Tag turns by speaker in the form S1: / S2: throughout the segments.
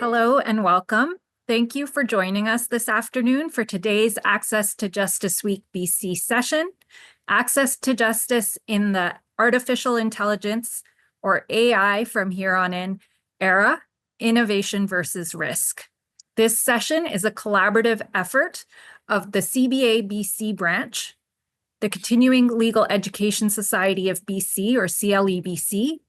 S1: Hello and welcome. Thank you for joining us this afternoon for today's Access to Justice Week BC session, Access to Justice in the Artificial Intelligence, or AI from here on in, era, Innovation versus Risk. This session is a collaborative effort of the CBA BC branch, the Continuing Legal Education Society of BC, or CLEBC,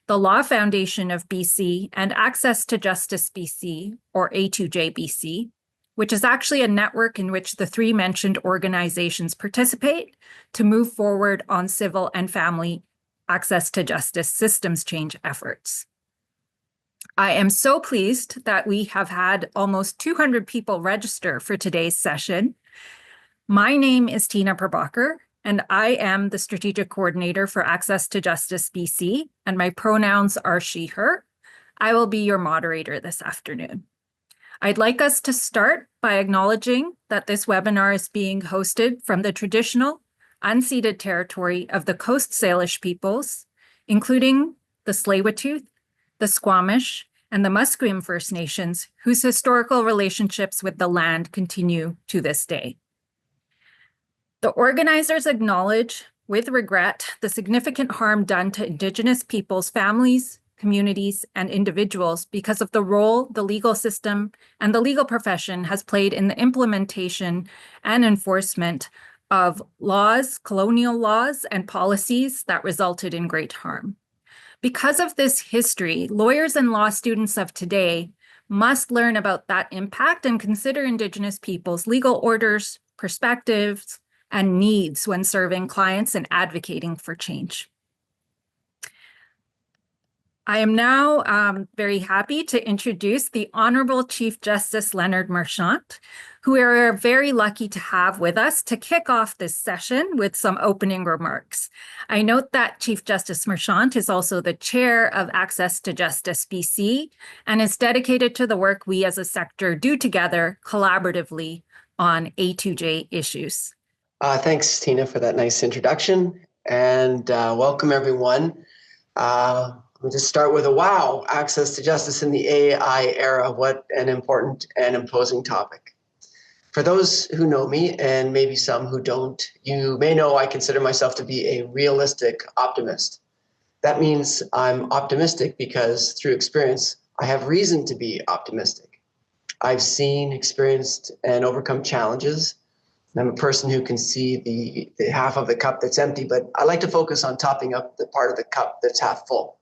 S1: the Law Foundation of BC, and Access to Justice BC, or A2J BC, which is actually a network in which the three mentioned organizations participate to move forward on civil and family access to justice systems change efforts. I am so pleased that we have had almost 200 people register for today's session. My name is Tina Parbhakar, and I am the Strategic Coordinator for Access to Justice BC, and my pronouns are she, her. I will be your moderator this afternoon. I'd like us to start by acknowledging that this webinar is being hosted from the traditional, unceded territory of the Coast Salish peoples, including the Tsleil-Waututh, the Squamish, and the Musqueam First Nations, whose historical relationships with the land continue to this day. The organizers acknowledge, with regret, the significant harm done to Indigenous peoples' families, communities, and individuals because of the role the legal system and the legal profession has played in the implementation and enforcement of laws, colonial laws, and policies that resulted in great harm. Because of this history, lawyers and law students of today must learn about that impact and consider Indigenous peoples' legal orders, perspectives, and needs when serving clients and advocating for change. I am now very happy to introduce the Honorable Chief Justice Leonard Marchant, who we are very lucky to have with us to kick off this session with some opening remarks. I note that Chief Justice Marchant is also the chair of Access to Justice BC and is dedicated to the work we as a sector do together collaboratively on A2J issues.
S2: Thanks, Tina, for that nice introduction, and welcome everyone. We'll just start with a wow, access to justice in the AI era. What an important and imposing topic. For those who know me, and maybe some who don't, you may know I consider myself to be a realistic optimist. That means I'm optimistic because through experience, I have reason to be optimistic. I've seen, experienced, and overcome challenges. I'm a person who can see the half of the cup that's empty, but I like to focus on topping up the part of the cup that's half full.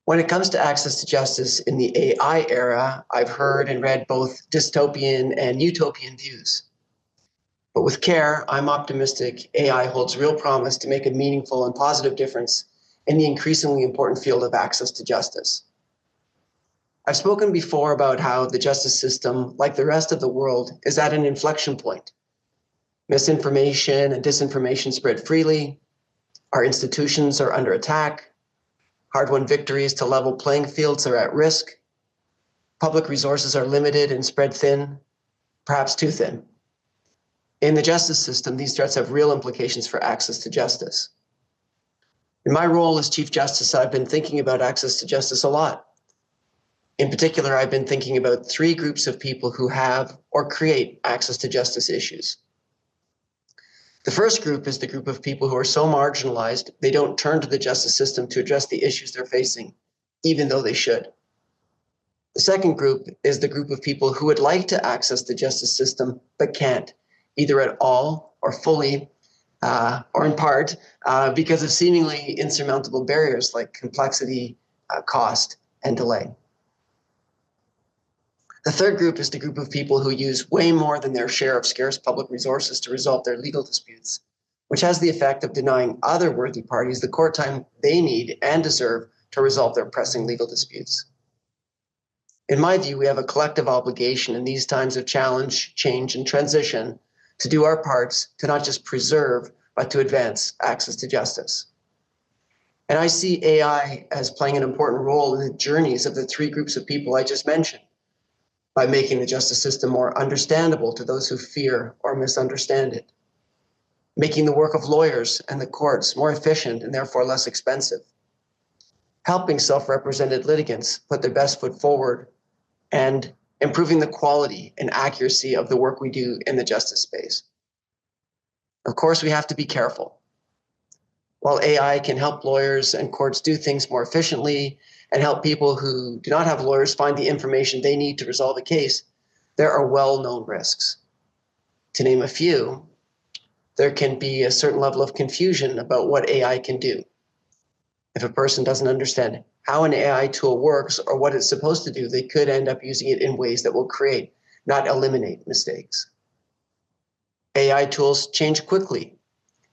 S2: When it comes to access to justice in the AI era, I've heard and read both dystopian and utopian views. But with care, I'm optimistic AI holds real promise to make a meaningful and positive difference in the increasingly important field of access to justice. I've spoken before about how the justice system, like the rest of the world, is at an inflection point. Misinformation and disinformation spread freely. Our institutions are under attack. Hard-won victories to level playing fields are at risk. Public resources are limited and spread thin, perhaps too thin. In the justice system, these threats have real implications for access to justice. In my role as Chief Justice, I've been thinking about access to justice a lot. In particular, I've been thinking about three groups of people who have or create access to justice issues. The first group is the group of people who are so marginalized, they don't turn to the justice system to address the issues they're facing, even though they should. The second group is the group of people who would like to access the justice system, but can't, either at all or fully, or in part, because of seemingly insurmountable barriers like complexity, cost, and delay. The third group is the group of people who use way more than their share of scarce public resources to resolve their legal disputes, which has the effect of denying other worthy parties the court time they need and deserve to resolve their pressing legal disputes. In my view, we have a collective obligation in these times of challenge, change, and transition to do our parts to not just preserve, but to advance access to justice. And I see AI as playing an important role in the journeys of the three groups of people I just mentioned, by making the justice system more understandable to those who fear or misunderstand it, making the work of lawyers and the courts more efficient and therefore less expensive, helping self-represented litigants put their best foot forward and improving the quality and accuracy of the work we do in the justice space. Of course, we have to be careful. While AI can help lawyers and courts do things more efficiently and help people who do not have lawyers find the information they need to resolve a case, there are well-known risks. To name a few, there can be a certain level of confusion about what AI can do. If a person doesn't understand how an AI tool works or what it's supposed to do, they could end up using it in ways that will create, not eliminate, mistakes. AI tools change quickly.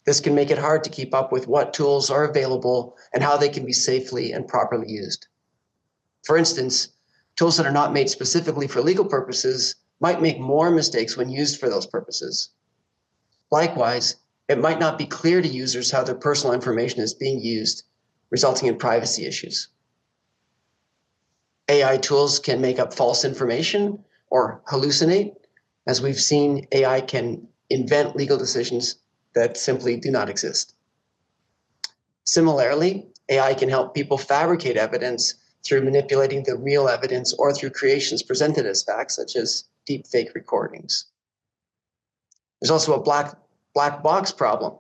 S2: This can make it hard to keep up with what tools are available and how they can be safely and properly used. For instance, tools that are not made specifically for legal purposes might make more mistakes when used for those purposes. Likewise, it might not be clear to users how their personal information is being used, resulting in privacy issues. AI tools can make up false information or hallucinate. As we've seen, AI can invent legal decisions that simply do not exist. Similarly, AI can help people fabricate evidence through manipulating the real evidence or through creations presented as facts, such as deepfake recordings. There's also a black box problem.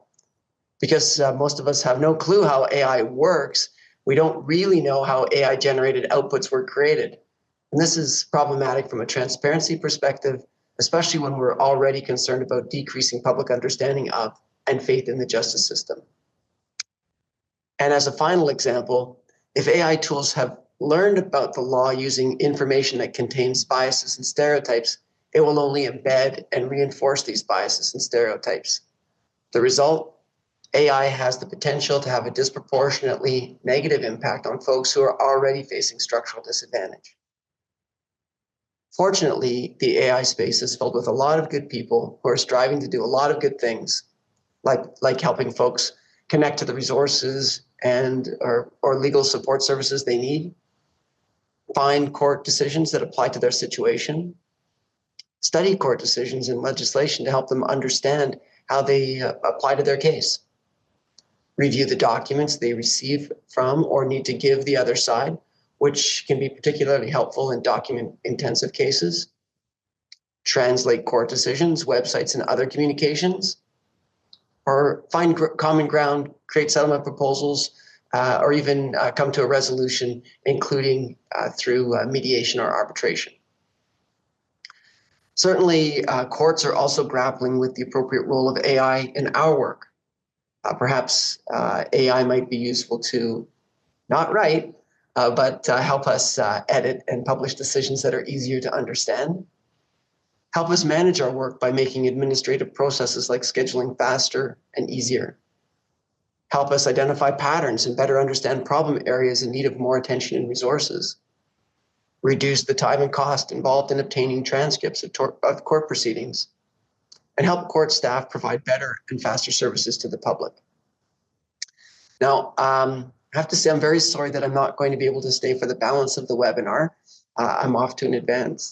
S2: Because most of us have no clue how AI works, we don't really know how AI-generated outputs were created. And this is problematic from a transparency perspective, especially when we're already concerned about decreasing public understanding of and faith in the justice system. And as a final example, if AI tools have learned about the law using information that contains biases and stereotypes, it will only embed and reinforce these biases and stereotypes. The result? AI has the potential to have a disproportionately negative impact on folks who are already facing structural disadvantage. Fortunately, the AI space is filled with a lot of good people who are striving to do a lot of good things, like helping folks connect to the resources and or legal support services they need, find court decisions that apply to their situation, study court decisions and legislation to help them understand how they apply to their case, review the documents they receive from or need to give the other side, which can be particularly helpful in document-intensive cases, translate court decisions, websites, and other communications, or find common ground, create settlement proposals, or even come to a resolution, including through mediation or arbitration. Certainly, courts are also grappling with the appropriate role of AI in our work. Perhaps AI might be useful to not write, but help us edit and publish decisions that are easier to understand. Help us manage our work by making administrative processes like scheduling faster and easier. Help us identify patterns and better understand problem areas in need of more attention and resources. Reduce the time and cost involved in obtaining transcripts of court proceedings. And help court staff provide better and faster services to the public. Now, I have to say I'm very sorry that I'm not going to be able to stay for the balance of the webinar. I'm off to an event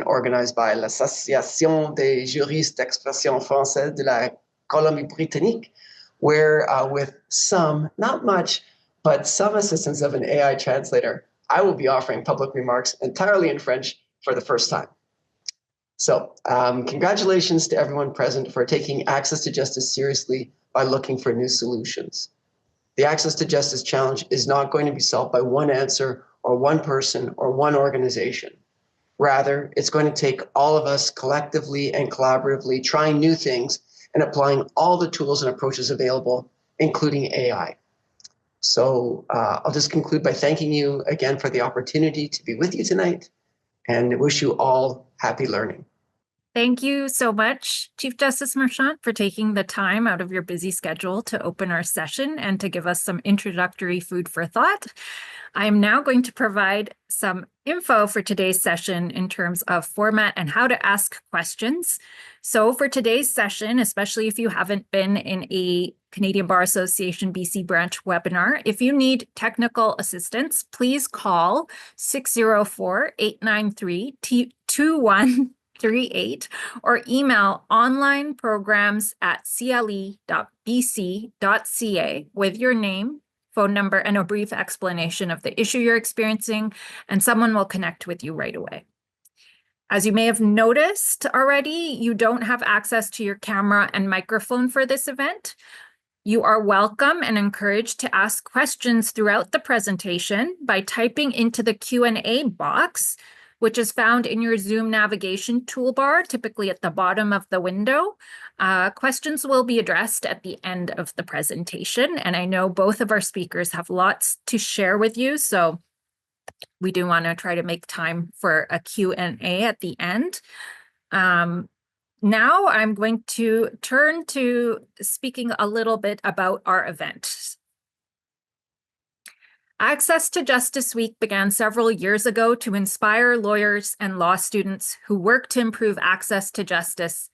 S2: organized by l'Association des juristes d'expression française de la Colombie-Britannique, where with some, not much, but some assistance of an AI translator, I will be offering public remarks entirely in French for the first time. So congratulations to everyone present for taking access to justice seriously by looking for new solutions. The Access to Justice Challenge is not going to be solved by one answer or one person or one organization. Rather, it's going to take all of us collectively and collaboratively trying new things and applying all the tools and approaches available, including AI. So I'll just conclude by thanking you again for the opportunity to be with you tonight and wish you all happy learning.
S1: Thank you so much, Chief Justice Marchant, for taking the time out of your busy schedule to open our session and to give us some introductory food for thought. I'm now going to provide some info for today's session in terms of format and how to ask questions. So for today's session, especially if you haven't been in a Canadian Bar Association BC branch webinar, if you need technical assistance, please call 604-893-2138 or email onlineprograms@cle.bc.ca with your name, phone number, and a brief explanation of the issue you're experiencing, and someone will connect with you right away. As you may have noticed already, you don't have access to your camera and microphone for this event. You are welcome and encouraged to ask questions throughout the presentation by typing into the Q&A box, which is found in your Zoom navigation toolbar, typically at the bottom of the window. Questions will be addressed at the end of the presentation, and I know both of our speakers have lots to share with you, so we do want to try to make time for a Q&A at the end. Now I'm going to turn to speaking a little bit about our event. Access to Justice Week began several years ago to inspire lawyers and law students who work to improve access to justice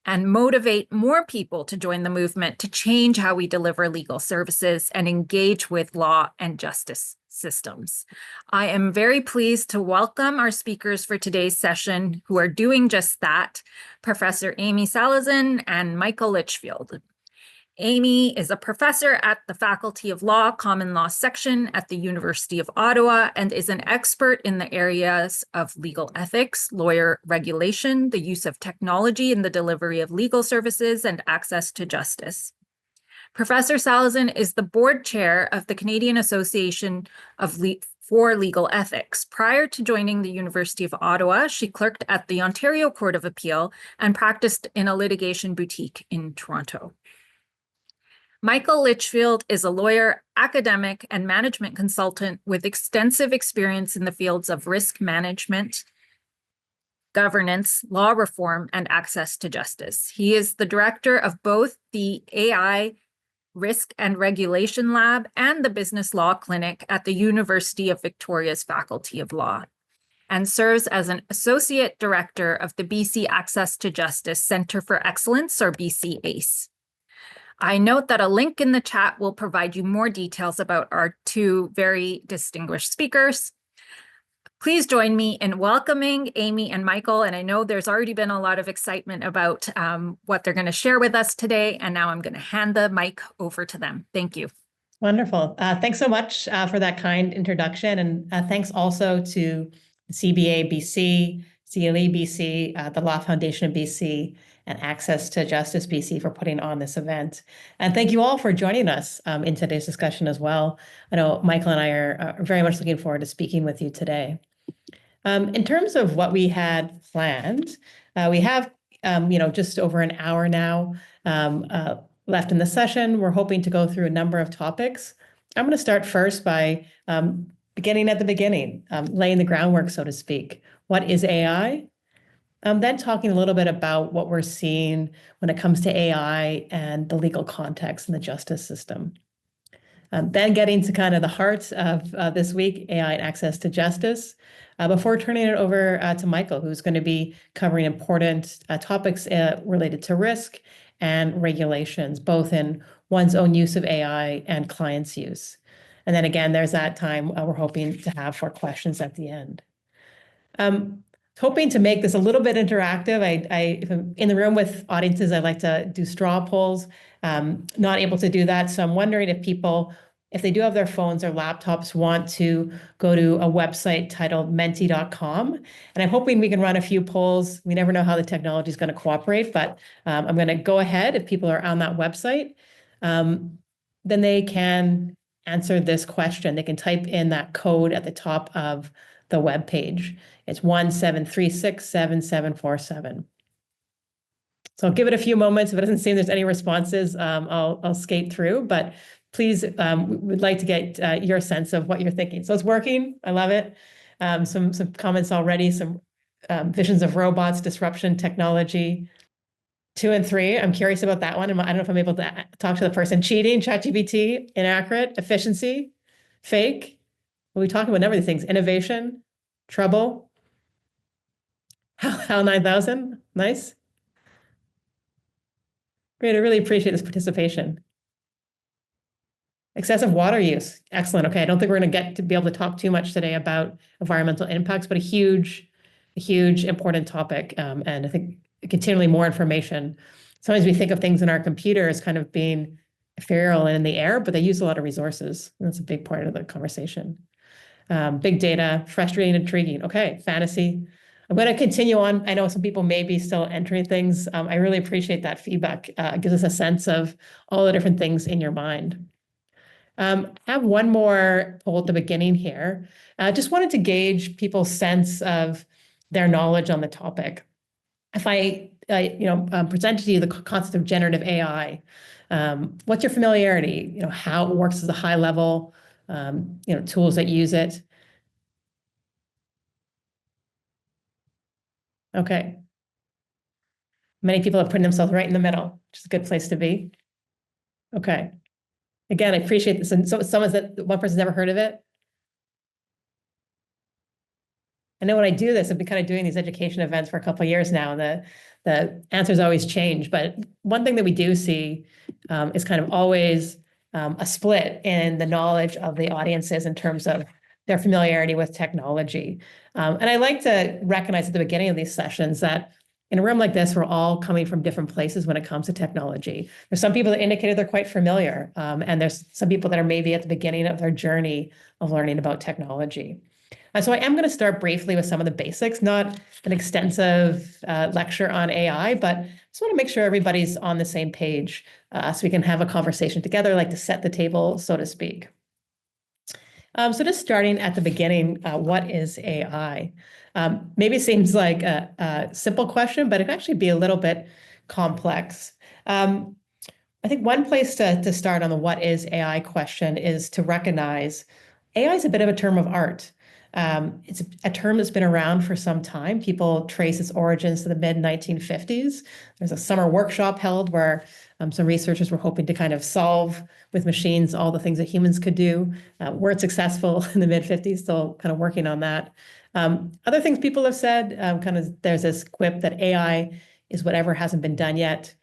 S1: and motivate more people to join the movement to change how we deliver legal services and engage with law and justice systems. I am very pleased to welcome our speakers for today's session who are doing just that, Professor Amy Salyzyn and Michael Litchfield. Amy is a professor at the Faculty of Law Common Law section at the University of Ottawa and is an expert in the areas of legal ethics, lawyer regulation, the use of technology in the delivery of legal services, and access to justice. Professor Salyzyn is the board chair of the Canadian Association for Legal Ethics. Prior to joining the University of Ottawa, she clerked at the Ontario Court of Appeal and practiced in a litigation boutique in Toronto. Michael Litchfield is a lawyer, academic, and management consultant with extensive experience in the fields of risk management, governance, law reform, and access to justice. He is the director of both the AI Risk and Regulation Lab and the Business Law Clinic at the University of Victoria's Faculty of Law, and serves as an associate director of the BC Access to Justice Centre for Excellence, or BC ACE. I note that a link in the chat will provide you more details about our two very distinguished speakers. Please join me in welcoming Amy and Michael, and I know there's already been a lot of excitement about what they're going to share with us today, and now I'm going to hand the mic over to them. Thank you.
S3: Wonderful. Thanks so much for that kind introduction, and thanks also to CBA BC, CLE BC, the Law Foundation of BC, and Access to Justice BC for putting on this event. And thank you all for joining us in today's discussion as well. I know Michael and I are very much looking forward to speaking with you today. In terms of what we had planned, we have just over an hour now left in the session. We're hoping to go through a number of topics. I'm going to start first by beginning at the beginning, laying the groundwork, so to speak. What is AI? Then talking a little bit about what we're seeing when it comes to AI and the legal context in the justice system. Then getting to kind of the heart of this week, AI and access to justice, before turning it over to Michael, who's going to be covering important topics related to risk and regulations, both in one's own use of AI and clients' use. And then again, there's that time we're hoping to have for questions at the end. Hoping to make this a little bit interactive. If I'm in the room with audiences, I like to do straw polls. Not able to do that, so I'm wondering if people, if they do have their phones or laptops, want to go to a website titled menti.com. And I'm hoping we can run a few polls. We never know how the technology is going to cooperate, but I'm going to go ahead. If people are on that website, then they can answer this question. They can type in that code at the top of the web page. It's 17367747. So I'll give it a few moments. If it doesn't seem there's any responses, I'll skate through, but please, we'd like to get your sense of what you're thinking. So it's working. I love it. Some comments already, some visions of robots, disruption, technology. 2 and 3, I'm curious about that one. I don't know if I'm able to talk to the person. Cheating, ChatGPT, inaccurate, efficiency, fake. We talk about a number of things. Innovation, trouble. HAL 9000, nice. Great, I really appreciate this participation. Excessive water use, excellent. Okay, I don't think we're going to get to be able to talk too much today about environmental impacts, but a huge, important topic. And I think continually more information. Sometimes we think of things in our computer as kind of being ethereal and in the air, but they use a lot of resources. And that's a big part of the conversation. Big data, frustrating, intriguing. Okay, fantasy. I'm going to continue on. I know some people may be still entering things. I really appreciate that feedback. It gives us a sense of all the different things in your mind. I have one more poll at the beginning here. Just wanted to gauge people's sense of their knowledge on the topic. If I presented to you the concept of generative AI, what's your familiarity? How it works as a high level, tools that use it. Okay. Many people have put themselves right in the middle, which is a good place to be. Okay. Again, I appreciate this. And so someone's that one person's never heard of it. I know when I do this, I've been kind of doing these education events for a couple of years now, and the answers always change. But one thing that we do see is kind of always a split in the knowledge of the audiences in terms of their familiarity with technology. And I like to recognize at the beginning of these sessions that in a room like this, we're all coming from different places when it comes to technology. There's some people that indicated they're quite familiar, and there's some people that are maybe at the beginning of their journey of learning about technology. So I am going to start briefly with some of the basics, not an extensive lecture on AI, but just want to make sure everybody's on the same page so we can have a conversation together, like to set the table, so to speak. So just starting at the beginning, what is AI? Maybe it seems like a simple question, but it can actually be a little bit complex. I think one place to start on the what is AI question is to recognize AI is a bit of a term of art. It's a term that's been around for some time. People trace its origins to the mid-1950s. There's a summer workshop held where some researchers were hoping to kind of solve with machines all the things that humans could do. Weren't successful in the mid-50s, still kind of working on that. Other things people have said, there's this quip that AI is whatever hasn't been done yet.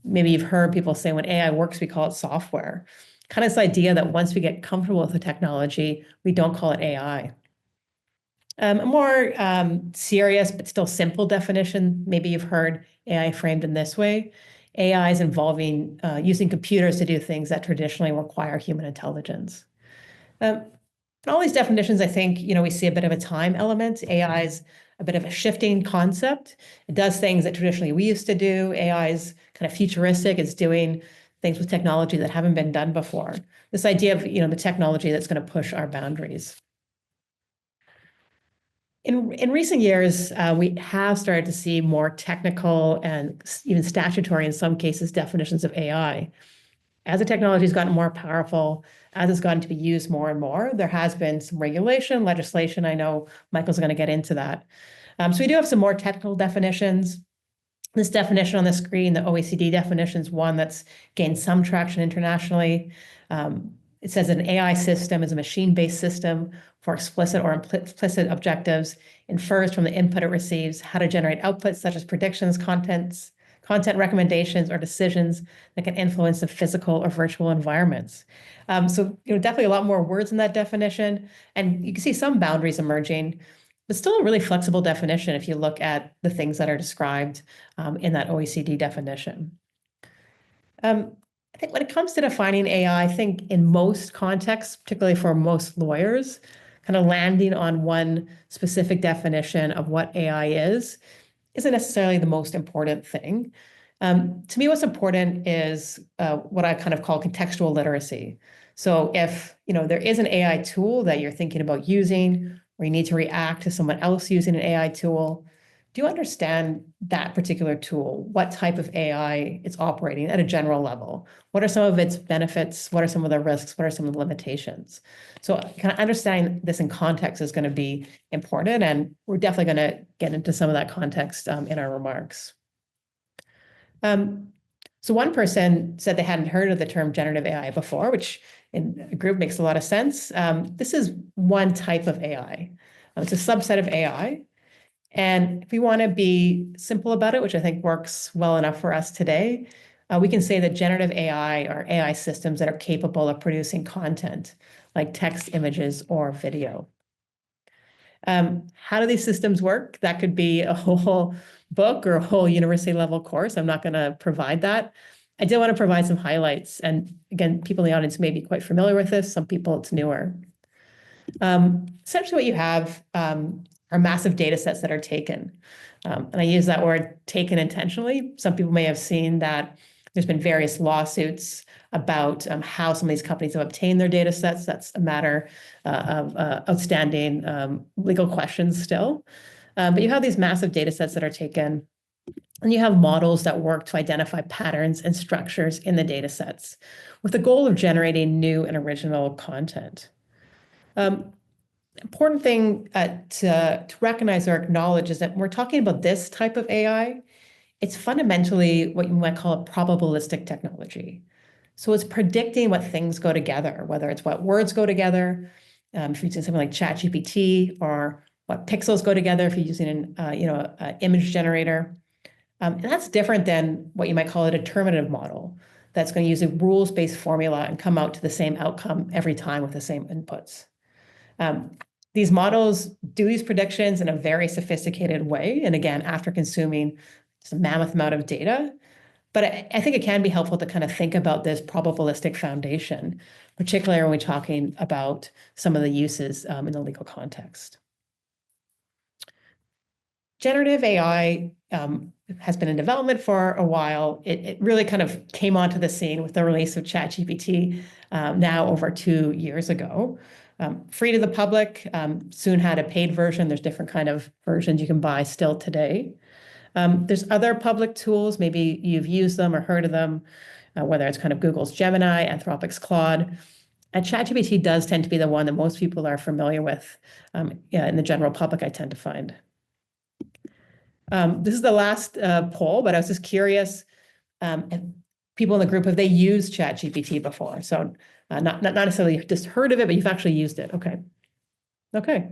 S3: Maybe you've heard people say when AI works, we call it software. Kind of this idea that once we get comfortable with the technology, we don't call it AI. A more serious but still simple definition, maybe you've heard AI framed in this way. AI is involving using computers to do things that traditionally require human intelligence. In all these definitions, I think, we see a bit of a time element. AI is a bit of a shifting concept. It does things that traditionally we used to do. AI is kind of futuristic. It's doing things with technology that haven't been done before. This idea of, the technology that's going to push our boundaries. In recent years, we have started to see more technical and even statutory, in some cases, definitions of AI. As the technology has gotten more powerful, as it's gotten to be used more and more, there has been some regulation, legislation. I know Michael's going to get into that. So we do have some more technical definitions. This definition on the screen, the OECD definition, is one that's gained some traction internationally. It says an AI system is a machine-based system for explicit or implicit objectives, infers from the input it receives how to generate outputs such as predictions, content recommendations, or decisions that can influence the physical or virtual environments. So definitely a lot more words in that definition, and you can see some boundaries emerging, but still a really flexible definition if you look at the things that are described in that OECD definition. I think when it comes to defining AI, I think in most contexts, particularly for most lawyers, kind of landing on one specific definition of what AI is isn't necessarily the most important thing. To me, what's important is what I kind of call contextual literacy. So if there is an AI tool that you're thinking about using, or you need to react to someone else using an AI tool, do you understand that particular tool? What type of AI it's operating at a general level? What are some of its benefits? What are some of the risks? What are some of the limitations? So kind of understanding this in context is going to be important, and we're definitely going to get into some of that context in our remarks. So one person said they hadn't heard of the term generative AI before, which in a group makes a lot of sense. This is one type of AI. It's a subset of AI. And if we want to be simple about it, which I think works well enough for us today, we can say that generative AI are AI systems that are capable of producing content like text, images, or video. How do these systems work? That could be a whole book or a whole university level course. I'm not going to provide that. I did want to provide some highlights. And again, people in the audience may be quite familiar with this. Some people, it's newer. Essentially what you have are massive data sets that are taken. And I use that word taken intentionally. Some people may have seen that there's been various lawsuits about how some of these companies have obtained their data sets. That's a matter of outstanding legal questions still. But you have these massive data sets that are taken, and you have models that work to identify patterns and structures in the data sets with the goal of generating new and original content. Important thing to recognize or acknowledge is that when we're talking about this type of AI, it's fundamentally what you might call a probabilistic technology. So it's predicting what things go together, whether it's what words go together, if you're using something like ChatGPT, or what pixels go together if you're using an image generator. And that's different than what you might call a determinative model that's going to use a rules-based formula and come out to the same outcome every time with the same inputs. These models do these predictions in a very sophisticated way, and again, after consuming just a mammoth amount of data. But I think it can be helpful to kind of think about this probabilistic foundation, particularly when we're talking about some of the uses in the legal context. Generative AI has been in development for a while. It really kind of came onto the scene with the release of ChatGPT now over 2 years ago. Free to the public, soon had a paid version. There's different kind of versions you can buy still today. There's other public tools, maybe you've used them or heard of them, whether it's kind of Google's Gemini, Anthropic's Claude. And ChatGPT does tend to be the one that most people are familiar with in the general public, I tend to find. This is the last poll, but I was just curious if people in the group, have they used ChatGPT before? So not necessarily just heard of it, but you've actually used it. Okay. Okay.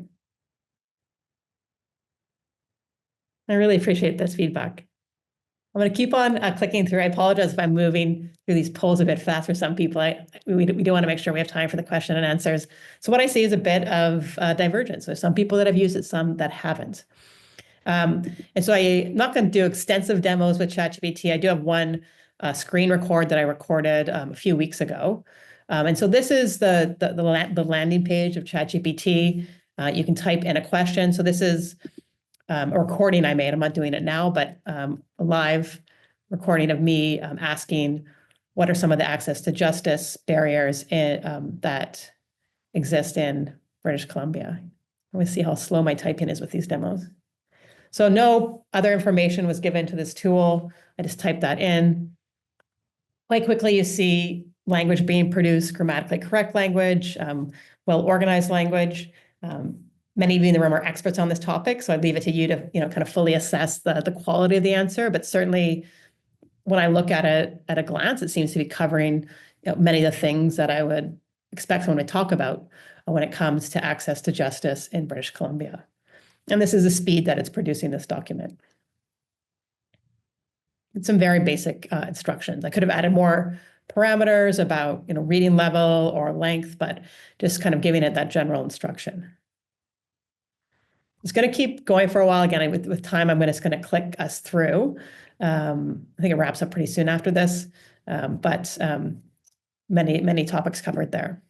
S3: I really appreciate this feedback. I'm going to keep on clicking through. I apologize if I'm moving through these polls a bit fast for some people. We do want to make sure we have time for the question and answers. So what I see is a bit of divergence. There's some people that have used it, some that haven't. And so I'm not going to do extensive demos with ChatGPT. I do have one screen record that I recorded a few weeks ago. And so this is the landing page of ChatGPT. You can type in a question. So this is a recording I made. I'm not doing it now, but a live recording of me asking what are some of the access to justice barriers that exist in British Columbia. Let me see how slow my typing is with these demos. So no other information was given to this tool. I just typed that in. Quite quickly, you see language being produced, grammatically correct language, well-organized language. Many of you in the room are experts on this topic, so I leave it to you to kind of fully assess the quality of the answer. But certainly, when I look at it at a glance, it seems to be covering many of the things that I would expect when I talk about when it comes to access to justice in British Columbia. And this is the speed that it's producing this document. It's some very basic instructions. I could have added more parameters about reading level or length, but just kind of giving it that general instruction. It's going to keep going for a while. Again, with time, I'm just going to click us through. I think it wraps up pretty soon after this, but many topics covered there.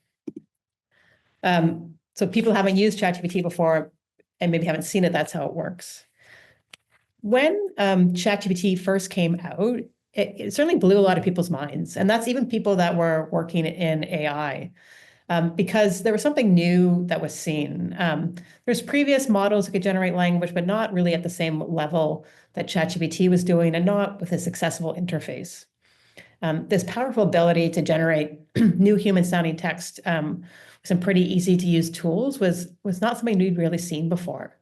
S3: So people haven't used ChatGPT before and maybe haven't seen it, that's how it works. When ChatGPT first came out, it certainly blew a lot of people's minds, and that's even people that were working in AI. Because there was something new that was seen. There's previous models that could generate language, but not really at the same level that ChatGPT was doing, and not with this accessible interface. This powerful ability to generate new human-sounding text with some pretty easy-to-use tools was not something we'd really seen before.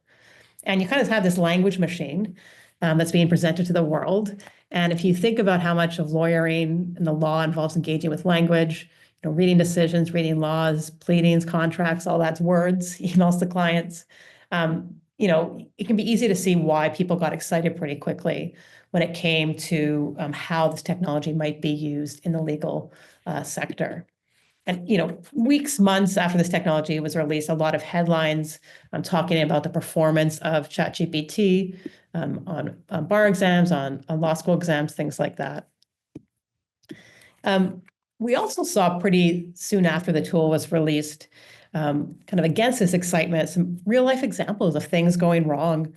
S3: And you kind of have this language machine that's being presented to the world. And if you think about how much of lawyering and the law involves engaging with language, reading decisions, reading laws, pleadings, contracts, all that's words, emails to clients. It can be easy to see why people got excited pretty quickly when it came to how this technology might be used in the legal sector. And, weeks, months after this technology was released, a lot of headlines talking about the performance of ChatGPT on bar exams, on law school exams, things like that. We also saw pretty soon after the tool was released, kind of against this excitement, some real life examples of things going wrong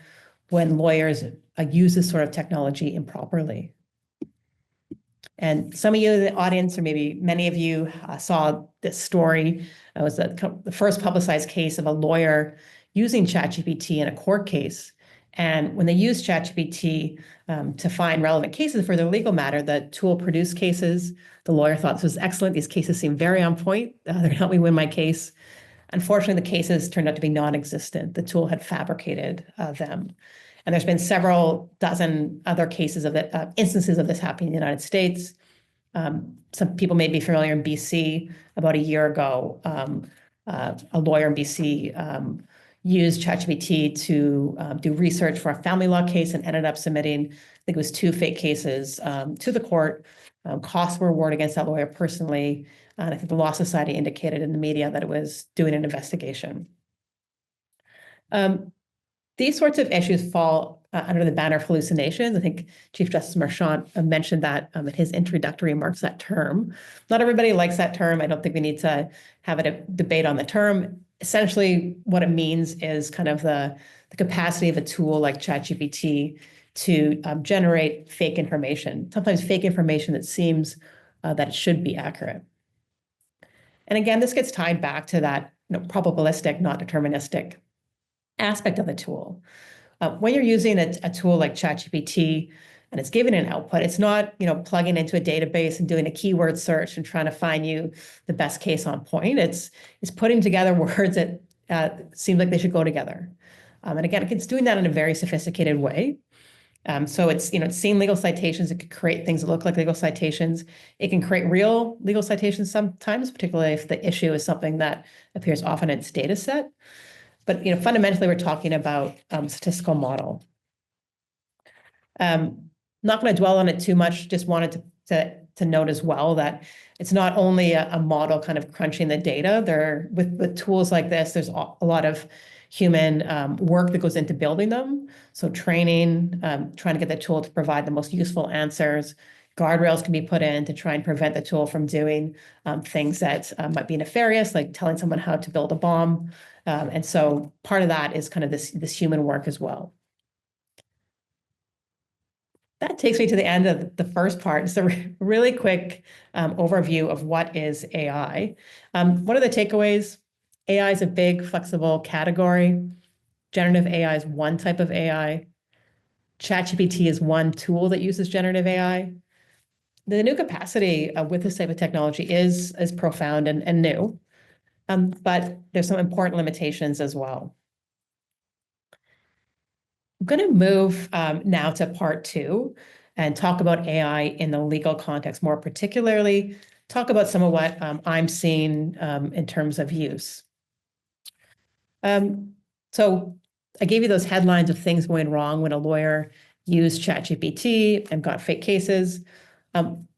S3: when lawyers use this sort of technology improperly. And some of you in the audience, or maybe many of you, saw this story. It was the first publicized case of a lawyer using ChatGPT in a court case. And when they used ChatGPT to find relevant cases for their legal matter, the tool produced cases. The lawyer thought this was excellent. These cases seem very on point. They're going to help me win my case. Unfortunately, the cases turned out to be non-existent. The tool had fabricated them. And there's been several dozen other cases of instances of this happening in the United States. Some people may be familiar in BC. About a year ago, a lawyer in BC used ChatGPT to do research for a family law case and ended up submitting, I think it was 2 fake cases to the court. Costs were awarded against that lawyer personally. And I think the Law Society indicated in the media that it was doing an investigation. These sorts of issues fall under the banner of hallucinations. I think Chief Justice Marchant mentioned that in his introductory remarks, that term. Not everybody likes that term. I don't think we need to have a debate on the term. Essentially, what it means is kind of the capacity of a tool like ChatGPT to generate fake information, sometimes fake information that seems that it should be accurate. And again, this gets tied back to that probabilistic, not deterministic aspect of the tool. When you're using a tool like ChatGPT and it's giving an output, it's not plugging into a database and doing a keyword search and trying to find you the best case on point. It's putting together words that seem like they should go together. And again, it's doing that in a very sophisticated way. So it's seeing legal citations. It could create things that look like legal citations. It can create real legal citations sometimes, particularly if the issue is something that appears often in its data set. But fundamentally, we're talking about statistical model. Not going to dwell on it too much. Just wanted to note as well that it's not only a model kind of crunching the data. With tools like this, there's a lot of human work that goes into building them. So training, trying to get the tool to provide the most useful answers. Guardrails can be put in to try and prevent the tool from doing things that might be nefarious, like telling someone how to build a bomb. And so part of that is kind of this human work as well. That takes me to the end of the first part. It's a really quick overview of what is AI. What are the takeaways? AI is a big, flexible category. Generative AI is one type of AI. ChatGPT is one tool that uses generative AI. The new capacity with this type of technology is profound and new. But there's some important limitations as well. I'm going to move now to part 2 and talk about AI in the legal context, more particularly talk about some of what I'm seeing in terms of use. So I gave you those headlines of things going wrong when a lawyer used ChatGPT and got fake cases.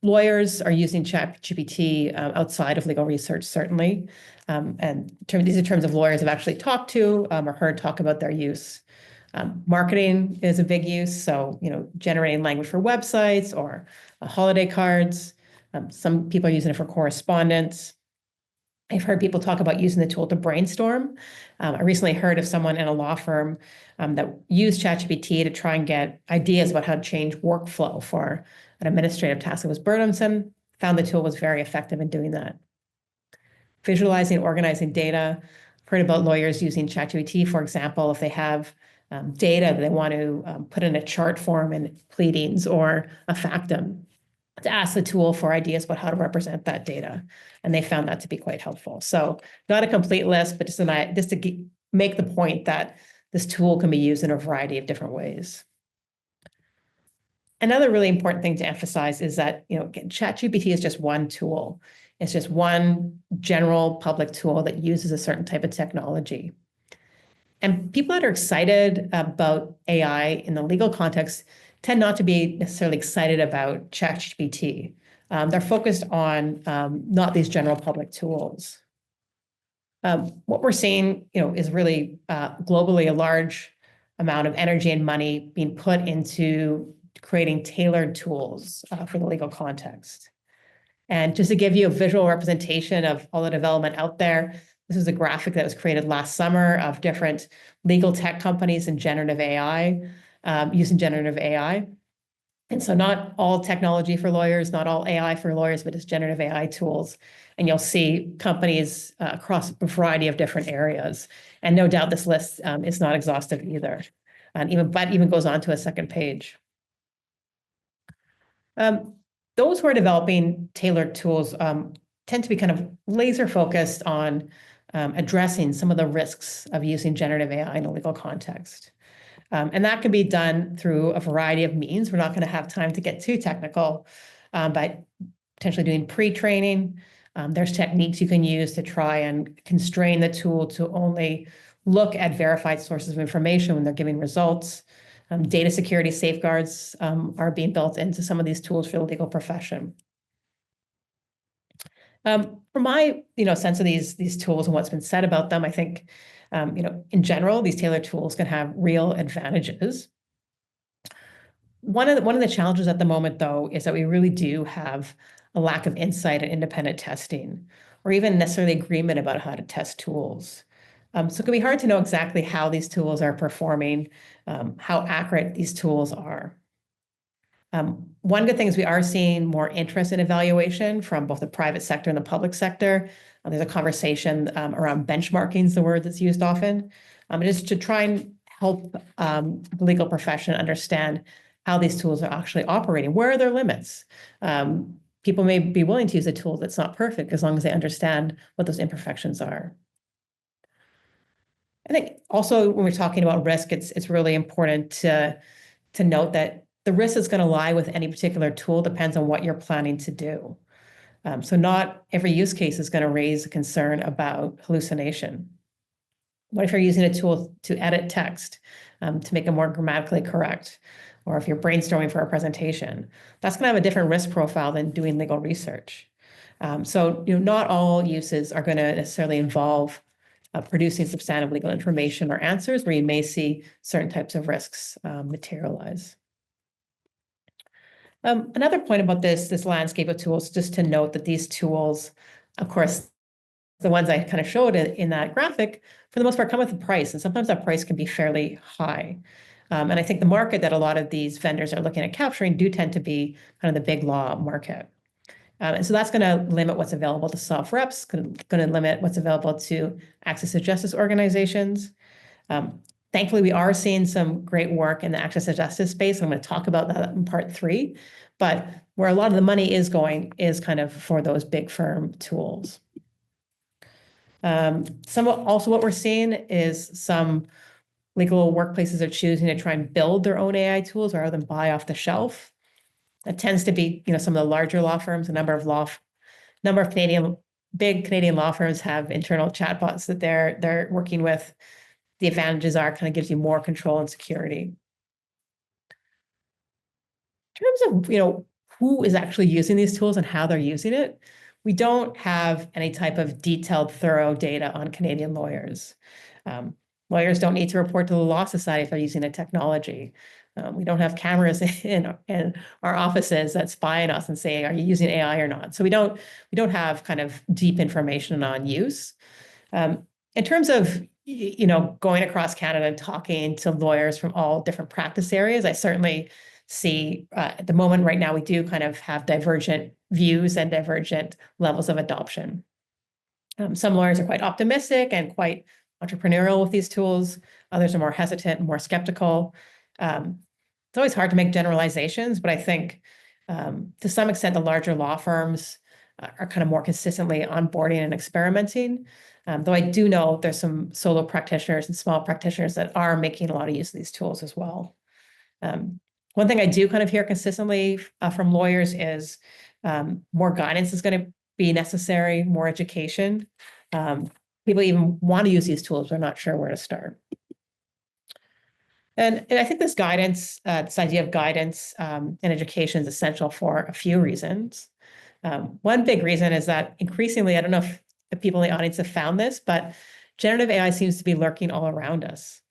S3: Lawyers are using ChatGPT outside of legal research, certainly. And these are terms of lawyers I've actually talked to or heard talk about their use. Marketing is a big use. So, generating language for websites or holiday cards. Some people are using it for correspondence. I've heard people talk about using the tool to brainstorm. I recently heard of someone in a law firm that used ChatGPT to try and get ideas about how to change workflow for an administrative task that was burdensome. Found the tool was very effective in doing that. Visualizing, organizing data. Heard about lawyers using ChatGPT, for example, if they have data that they want to put in a chart form in pleadings or a factum, to ask the tool for ideas about how to represent that data. And they found that to be quite helpful. So not a complete list, but just to make the point that this tool can be used in a variety of different ways. Another really important thing to emphasize is that, again, ChatGPT is just one tool. It's just one general public tool that uses a certain type of technology. And people that are excited about AI in the legal context tend not to be necessarily excited about ChatGPT. They're focused on not these general public tools. What we're seeing, is really globally a large amount of energy and money being put into creating tailored tools for the legal context. And just to give you a visual representation of all the development out there, this is a graphic that was created last summer of different legal tech companies and generative AI, using generative AI. And so not all technology for lawyers, not all AI for lawyers, but it's generative AI tools. And you'll see companies across a variety of different areas. And no doubt this list is not exhaustive either, and even goes on to a second page. Those who are developing tailored tools tend to be kind of laser focused on addressing some of the risks of using generative AI in a legal context. And that can be done through a variety of means. We're not going to have time to get too technical, but potentially doing pre-training. There's techniques you can use to try and constrain the tool to only look at verified sources of information when they're giving results. Data security safeguards are being built into some of these tools for the legal profession. From my sense of these tools and what's been said about them, I think in general, these tailored tools can have real advantages. One of the challenges at the moment, though, is that we really do have a lack of insight and independent testing, or even necessarily agreement about how to test tools. So it can be hard to know exactly how these tools are performing, how accurate these tools are. One good thing is we are seeing more interest in evaluation from both the private sector and the public sector. There's a conversation around benchmarking is the word that's used often. It is to try and help the legal profession understand how these tools are actually operating. Where are their limits? People may be willing to use a tool that's not perfect as long as they understand what those imperfections are. I think also when we're talking about risk, it's really important to note that the risk that's going to lie with any particular tool depends on what you're planning to do. So not every use case is going to raise a concern about hallucination. What if you're using a tool to edit text, to make it more grammatically correct? Or if you're brainstorming for a presentation, that's going to have a different risk profile than doing legal research. So not all uses are going to necessarily involve producing substantive legal information or answers where you may see certain types of risks materialize. Another point about this landscape of tools, just to note that these tools, of course, the ones I kind of showed in that graphic, for the most part, come with a price, and sometimes that price can be fairly high. And I think the market that a lot of these vendors are looking at capturing do tend to be kind of the big law market. And so that's going to limit what's available to soft reps, going to limit what's available to access to justice organizations. Thankfully, we are seeing some great work in the access to justice space. I'm going to talk about that in part 3. But where a lot of the money is going is kind of for those big firm tools. Also what we're seeing is some legal workplaces are choosing to try and build their own AI tools rather than buy off the shelf. That tends to be, some of the larger law firms. A number of big Canadian law firms have internal chatbots that they're working with. The advantages are kind of gives you more control and security. In terms of who is actually using these tools and how they're using it, we don't have any type of detailed, thorough data on Canadian lawyers. Lawyers don't need to report to the Law Society if they're using a technology. We don't have cameras in our offices that spy on us and say, "Are you using AI or not?" So we don't have kind of deep information on use. In terms of going across Canada and talking to lawyers from all different practice areas, I certainly see at the moment right now we do kind of have divergent views and divergent levels of adoption. Some lawyers are quite optimistic and quite entrepreneurial with these tools. Others are more hesitant and more skeptical. It's always hard to make generalizations, but I think to some extent the larger law firms are kind of more consistently onboarding and experimenting. Though I do know there's some solo practitioners and small practitioners that are making a lot of use of these tools as well. One thing I do kind of hear consistently from lawyers is more guidance is going to be necessary, more education. People even want to use these tools, but are not sure where to start. And I think this guidance, this idea of guidance and education is essential for a few reasons. One big reason is that increasingly, I don't know if the people in the audience have found this, but generative AI seems to be lurking all around us.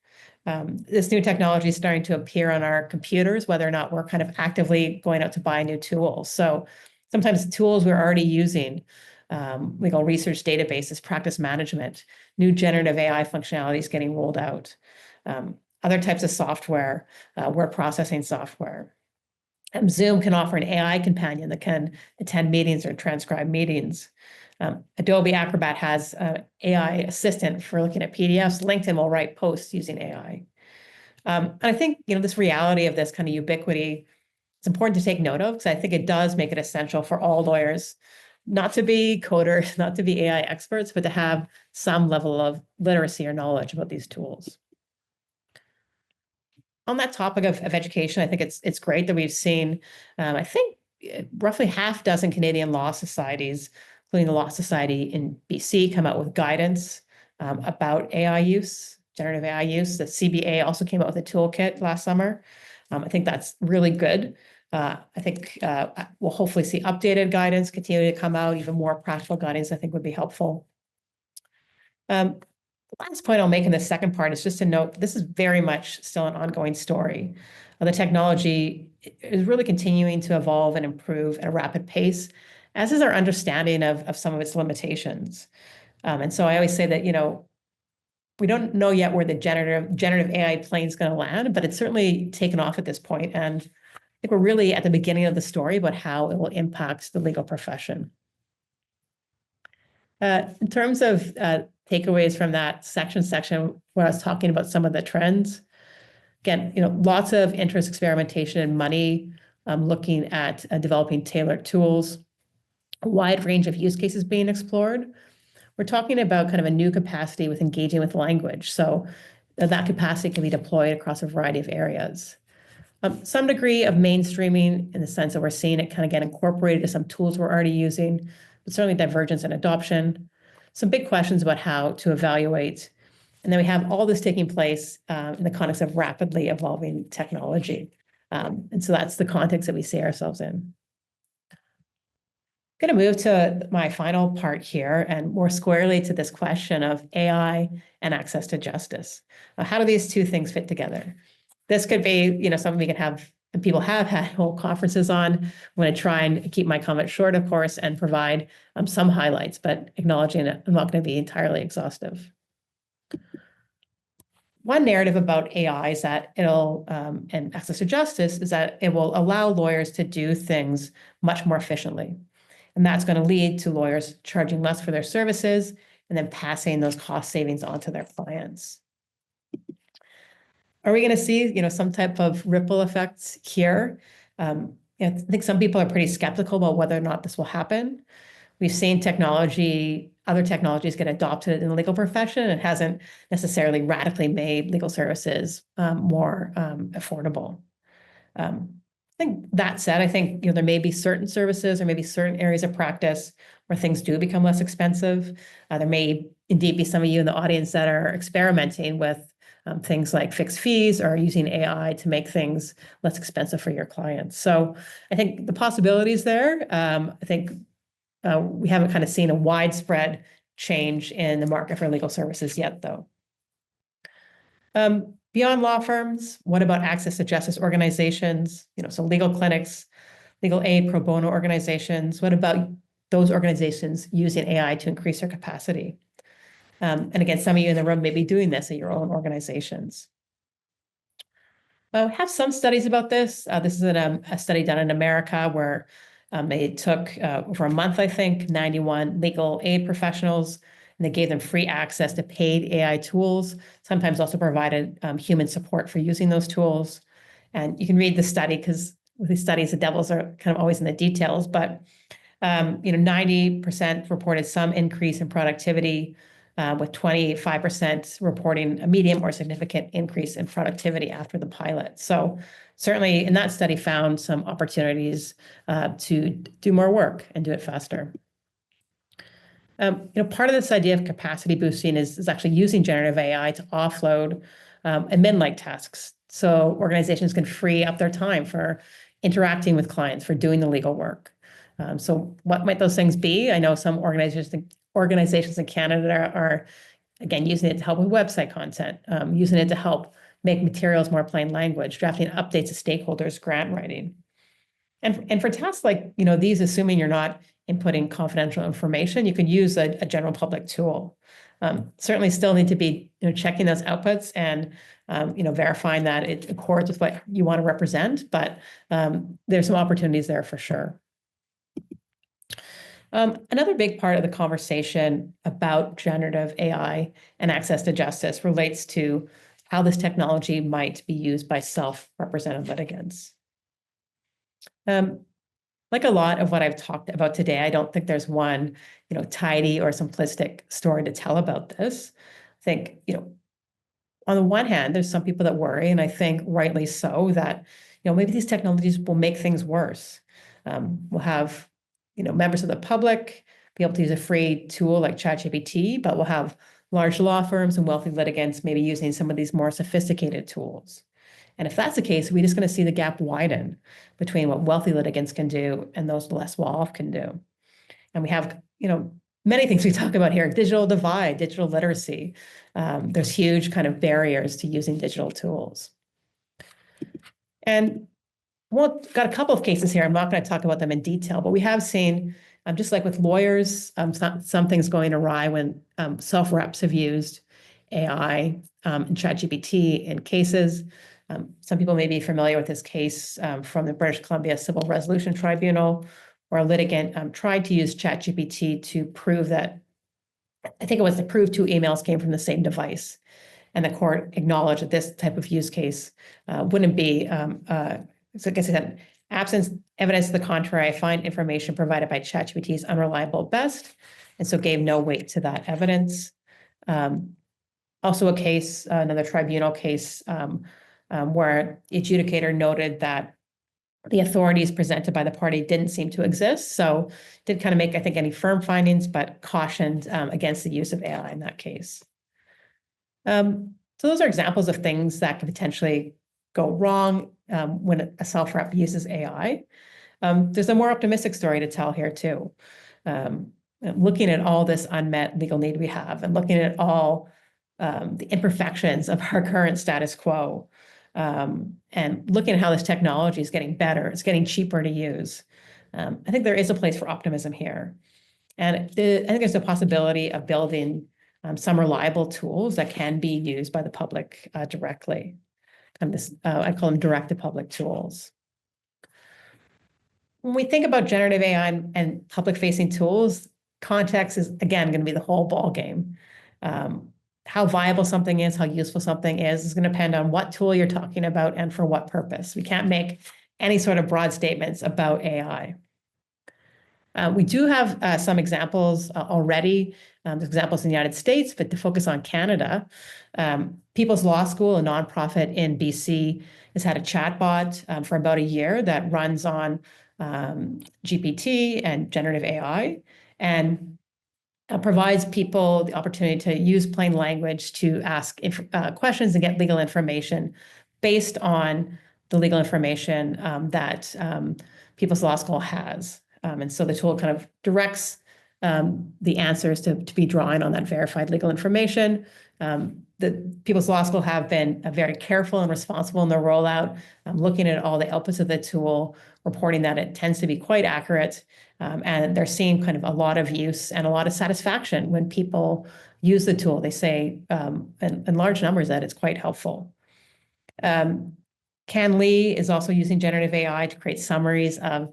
S3: This new technology is starting to appear on our computers, whether or not we're kind of actively going out to buy new tools. So Sometimes the tools we're already using, legal research databases, practice management, new generative AI functionalities getting rolled out, other types of software, word processing software. Zoom can offer an AI companion that can attend meetings or transcribe meetings. Adobe Acrobat has an AI assistant for looking at PDFs. LinkedIn will write posts using AI. And I think, this reality of this kind of ubiquity, it's important to take note of, because I think it does make it essential for all lawyers not to be coders, not to be AI experts, but to have some level of literacy or knowledge about these tools. On that topic of education, I think it's great that we've seen, I think, roughly half dozen Canadian law societies, including the Law Society in BC, come out with guidance about AI use, generative AI use. The CBA also came out with a toolkit last summer. I think that's really good. I think we'll hopefully see updated guidance continue to come out, even more practical guidance, I think would be helpful. The last point I'll make in the second part is just to note this is very much still an ongoing story. The technology is really continuing to evolve and improve at a rapid pace, as is our understanding of some of its limitations. And so I always say that, we don't know yet where the generative AI plane is going to land, but it's certainly taken off at this point. And I think we're really at the beginning of the story about how it will impact the legal profession. In terms of takeaways from that section where I was talking about some of the trends, again, lots of interest, experimentation, and money looking at developing tailored tools, a wide range of use cases being explored. We're talking about kind of a new capacity with engaging with language. So that capacity can be deployed across a variety of areas. Some degree of mainstreaming in the sense that we're seeing it kind of get incorporated to some tools we're already using, but certainly divergence in adoption. Some big questions about how to evaluate. And then we have all this taking place in the context of rapidly evolving technology. And so that's the context that we see ourselves in. I'm going to move to my final part here and more squarely to this question of AI and access to justice. How do these two things fit together? This could be, something we can have, and people have had whole conferences on. I'm going to try and keep my comment short, of course, and provide some highlights, but acknowledging that I'm not going to be entirely exhaustive. One narrative about AI is that and access to justice is that it will allow lawyers to do things much more efficiently. And that's going to lead to lawyers charging less for their services and then passing those cost savings on to their clients. Are we going to see, some type of ripple effects here? I think some people are pretty skeptical about whether or not this will happen. We've seen other technologies get adopted in the legal profession. It hasn't necessarily radically made legal services more affordable. I think that said, I think there may be certain services or maybe certain areas of practice where things do become less expensive. There may indeed be some of you in the audience that are experimenting with things like fixed fees or using AI to make things less expensive for your clients. So I think the possibilities there. I think we haven't kind of seen a widespread change in the market for legal services yet, though. Beyond law firms, what about access to justice organizations? So legal clinics, legal aid, pro bono organizations. What about those organizations using AI to increase their capacity? And again, some of you in the room may be doing this at your own organizations. We have some studies about this. This is a study done in America where they took, over a month, I think, 91 legal aid professionals, and they gave them free access to paid AI tools, sometimes also provided human support for using those tools. And you can read the study because with these studies, the devils are kind of always in the details, but 90% reported some increase in productivity, with 25% reporting a medium or significant increase in productivity after the pilot. So certainly in that study found some opportunities to do more work and do it faster. Part of this idea of capacity boosting is actually using generative AI to offload admin-like tasks. So organizations can free up their time for interacting with clients, for doing the legal work. So what might those things be? I know some organizations in Canada are, again, using it to help with website content, using it to help make materials more plain language, drafting updates to stakeholders, grant writing. And for tasks like, these, assuming you're not inputting confidential information, you could use a general public tool. Certainly still need to be, checking those outputs and, verifying that it accords with what you want to represent, but there's some opportunities there for sure. Another big part of the conversation about generative AI and access to justice relates to how this technology might be used by self-represented litigants. Like a lot of what I've talked about today, I don't think there's one, tidy or simplistic story to tell about this. I think, on the one hand, there's some people that worry, and I think rightly so, that, maybe these technologies will make things worse. We'll have, members of the public be able to use a free tool like ChatGPT, but we'll have large law firms and wealthy litigants maybe using some of these more sophisticated tools. And if that's the case, we're just going to see the gap widen between what wealthy litigants can do and those less well-off can do. And we have, many things we talk about here: digital divide, digital literacy. There's huge kind of barriers to using digital tools. And got a couple of cases here. I'm not going to talk about them in detail, but we have seen, just like with lawyers, some things going awry when self-reps have used AI and ChatGPT in cases. Some people may be familiar with this case from the British Columbia Civil Resolution Tribunal, where a litigant tried to use ChatGPT to prove that, I think it was to prove 2 emails came from the same device. And the court acknowledged that this type of use case wouldn't be, so I guess it said, absence evidence to the contrary, I find information provided by ChatGPT is unreliable at best, and so gave no weight to that evidence. Also a case, another tribunal case, where the adjudicator noted that the authorities presented by the party didn't seem to exist. So didn't kind of make, I think, any firm findings, but cautioned against the use of AI in that case. So those are examples of things that could potentially go wrong when a self-rep uses AI. There's a more optimistic story to tell here too. Looking at all this unmet legal need we have, and looking at all the imperfections of our current status quo, and looking at how this technology is getting better, it's getting cheaper to use. I think there is a place for optimism here. And I think there's a possibility of building some reliable tools that can be used by the public directly. I call them direct-to-public tools. When we think about generative AI and public-facing tools, context is, again, going to be the whole ballgame. How viable something is, how useful something is going to depend on what tool you're talking about and for what purpose. We can't make any sort of broad statements about AI. We do have some examples already. There's examples in the United States, but to focus on Canada, People's Law School, a nonprofit in BC, has had a chatbot for about a year that runs on GPT and generative AI, and provides people the opportunity to use plain language to ask questions and get legal information based on the legal information that People's Law School has. And so the tool kind of directs the answers to be drawing on that verified legal information. The People's Law School have been very careful and responsible in their rollout, looking at all the outputs of the tool, reporting that it tends to be quite accurate. And they're seeing kind of a lot of use and a lot of satisfaction when people use the tool. They say in large numbers that it's quite helpful. CanLII is also using generative AI to create summaries of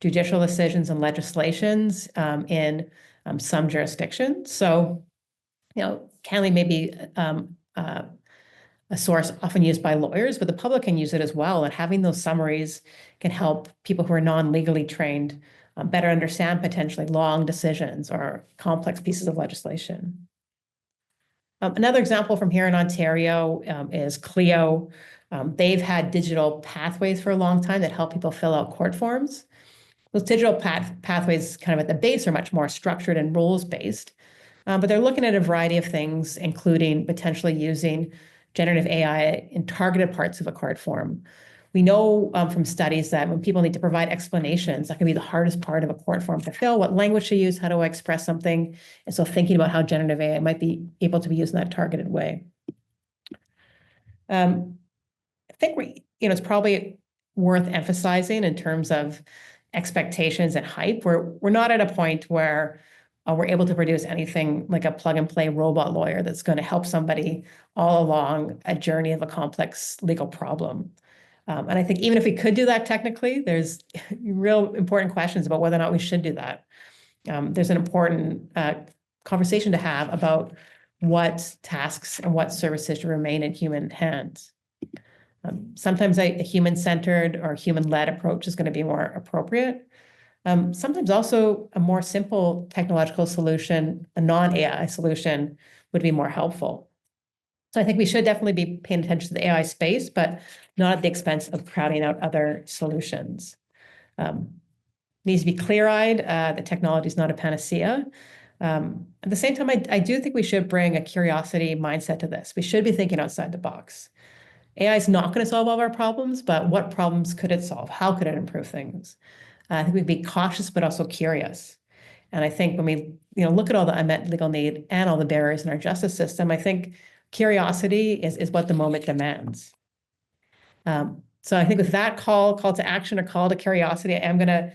S3: judicial decisions and legislations in some jurisdictions. So, CanLII may be a source often used by lawyers, but the public can use it as well. And having those summaries can help people who are non-legally trained better understand potentially long decisions or complex pieces of legislation. Another example from here in Ontario is Clio. They've had digital pathways for a long time that help people fill out court forms. Those digital pathways kind of at the base are much more structured and rules-based, but they're looking at a variety of things, including potentially using generative AI in targeted parts of a court form. We know from studies that when people need to provide explanations, that can be the hardest part of a court form to fill. What language to use, how do I express something? And so thinking about how generative AI might be able to be used in that targeted way. I think it's probably worth emphasizing in terms of expectations and hype. We're not at a point where we're able to produce anything like a plug-and-play robot lawyer that's going to help somebody all along a journey of a complex legal problem. And I think even if we could do that technically, there's real important questions about whether or not we should do that. There's an important conversation to have about what tasks and what services should remain in human hands. Sometimes a human-centered or human-led approach is going to be more appropriate. Sometimes also a more simple technological solution, a non-AI solution, would be more helpful. So I think we should definitely be paying attention to the AI space, but not at the expense of crowding out other solutions. Needs to be clear-eyed. The technology is not a panacea. At the same time, I do think we should bring a curiosity mindset to this. We should be thinking outside the box. AI is not going to solve all of our problems, but what problems could it solve? How could it improve things? I think we'd be cautious, but also curious. And I think when we look at all the unmet legal need and all the barriers in our justice system, I think curiosity is what the moment demands. So I think with that call to action or call to curiosity, I am going to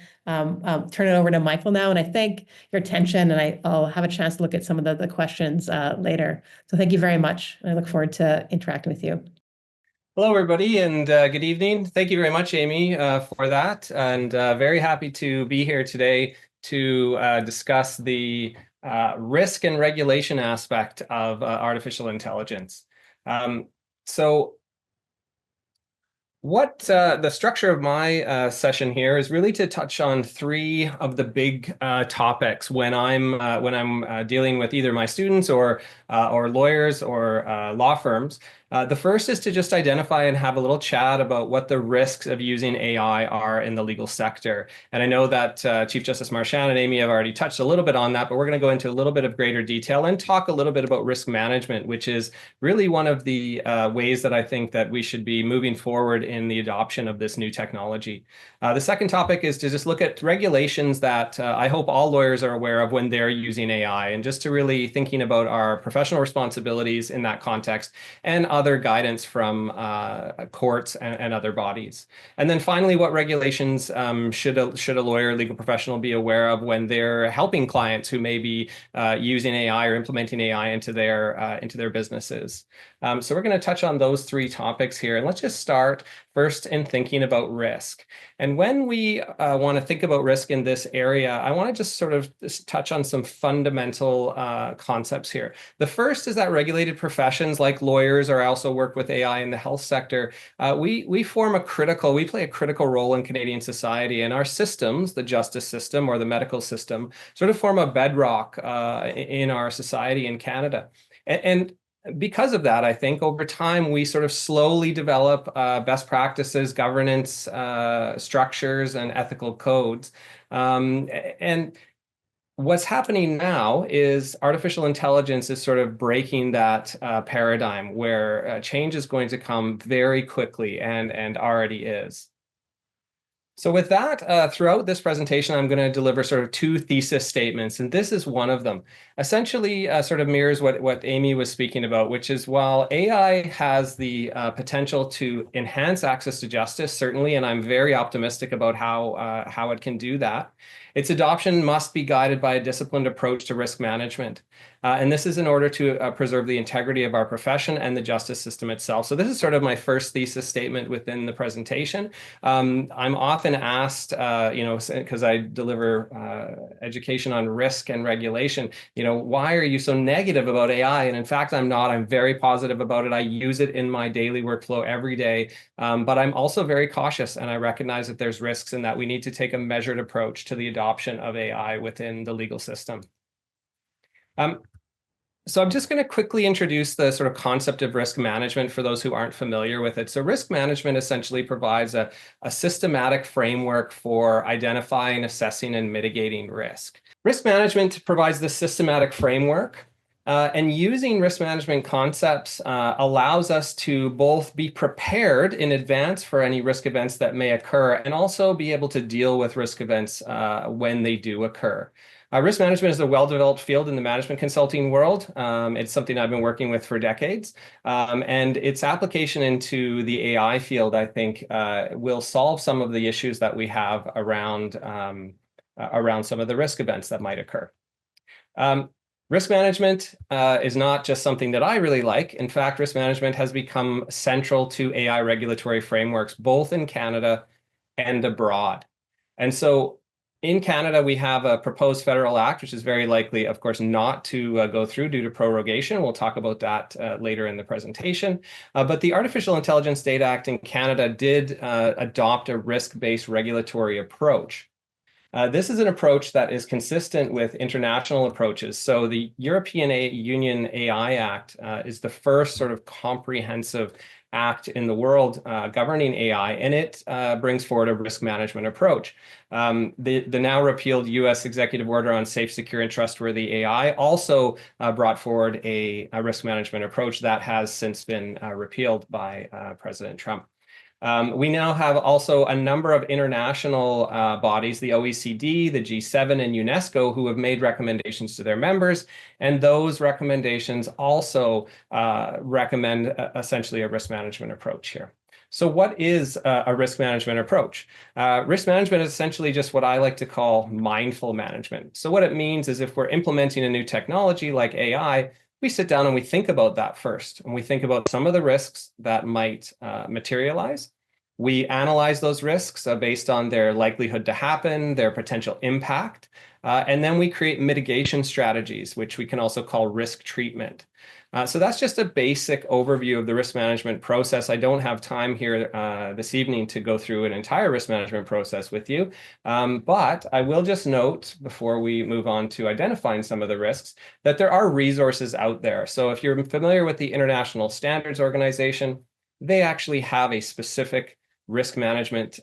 S3: turn it over to Michael now. And I thank your attention, and I'll have a chance to look at some of the questions later. So thank you very much. I look forward to interacting with you.
S4: Hello, everybody, and good evening. Thank you very much, Amy, for that. And very happy to be here today to discuss the risk and regulation aspect of artificial intelligence. So what the structure of my session here is really to touch on three of the big topics when I'm dealing with either my students or lawyers or law firms. The first is to just identify and have a little chat about what the risks of using AI are in the legal sector. And I know that Chief Justice Marchand and Amy have already touched a little bit on that, but we're going to go into a little bit of greater detail and talk a little bit about risk management, which is really one of the ways that I think that we should be moving forward in the adoption of this new technology. The second topic is to just look at regulations that I hope all lawyers are aware of when they're using AI, and just to really thinking about our professional responsibilities in that context and other guidance from courts and other bodies. And then finally, what regulations should a lawyer, legal professional be aware of when they're helping clients who may be using AI or implementing AI into their businesses. So we're going to touch on those three topics here. And let's just start first in thinking about risk. And when we want to think about risk in this area, I want to just sort of touch on some fundamental concepts here. The first is that regulated professions like lawyers or also work with AI in the health sector, we play a critical role in Canadian society, and our systems, the justice system or the medical system, sort of form a bedrock in our society in Canada. And because of that, I think over time, we sort of slowly develop best practices, governance structures, and ethical codes. And what's happening now is artificial intelligence is sort of breaking that paradigm where change is going to come very quickly and already is. So with that, throughout this presentation, I'm going to deliver sort of two thesis statements, and this is one of them. Essentially, sort of mirrors what Amy was speaking about, which is while AI has the potential to enhance access to justice, certainly, and I'm very optimistic about how it can do that, its adoption must be guided by a disciplined approach to risk management. And this is in order to preserve the integrity of our profession and the justice system itself. So this is sort of my first thesis statement within the presentation. I'm often asked, because I deliver education on risk and regulation, why are you so negative about AI? And in fact, I'm not. I'm very positive about it. I use it in my daily workflow every day. But I'm also very cautious, and I recognize that there's risks and that we need to take a measured approach to the adoption of AI within the legal system. So I'm just going to quickly introduce the sort of concept of risk management for those who aren't familiar with it. So risk management essentially provides a systematic framework for identifying, assessing, and mitigating risk. Risk management provides this systematic framework, and using risk management concepts allows us to both be prepared in advance for any risk events that may occur and also be able to deal with risk events when they do occur. Risk management is a well-developed field in the management consulting world. It's something I've been working with for decades. And its application into the AI field, I think, will solve some of the issues that we have around some of the risk events that might occur. Risk management is not just something that I really like. In fact, risk management has become central to AI regulatory frameworks, both in Canada and abroad. And so in Canada, we have a proposed federal act, which is very likely, of course, not to go through due to prorogation. We'll talk about that later in the presentation. But the Artificial Intelligence Data Act in Canada did adopt a risk-based regulatory approach. This is an approach that is consistent with international approaches. So the European Union AI Act is the first sort of comprehensive act in the world governing AI, and it brings forward a risk management approach. The now repealed U.S. Executive Order on Safe, Secure, and Trustworthy AI also brought forward a risk management approach that has since been repealed by President Trump. We now have also a number of international bodies, the OECD, the G7, and UNESCO, who have made recommendations to their members. And those recommendations also recommend essentially a risk management approach here. So what is a risk management approach? Risk management is essentially just what I like to call mindful management. So what it means is if we're implementing a new technology like AI, we sit down and we think about that first, and we think about some of the risks that might materialize. We analyze those risks based on their likelihood to happen, their potential impact, and then we create mitigation strategies, which we can also call risk treatment. So that's just a basic overview of the risk management process. I don't have time here this evening to go through an entire risk management process with you, but I will just note before we move on to identifying some of the risks that there are resources out there. So if you're familiar with the International Standards Organization, they actually have a specific risk management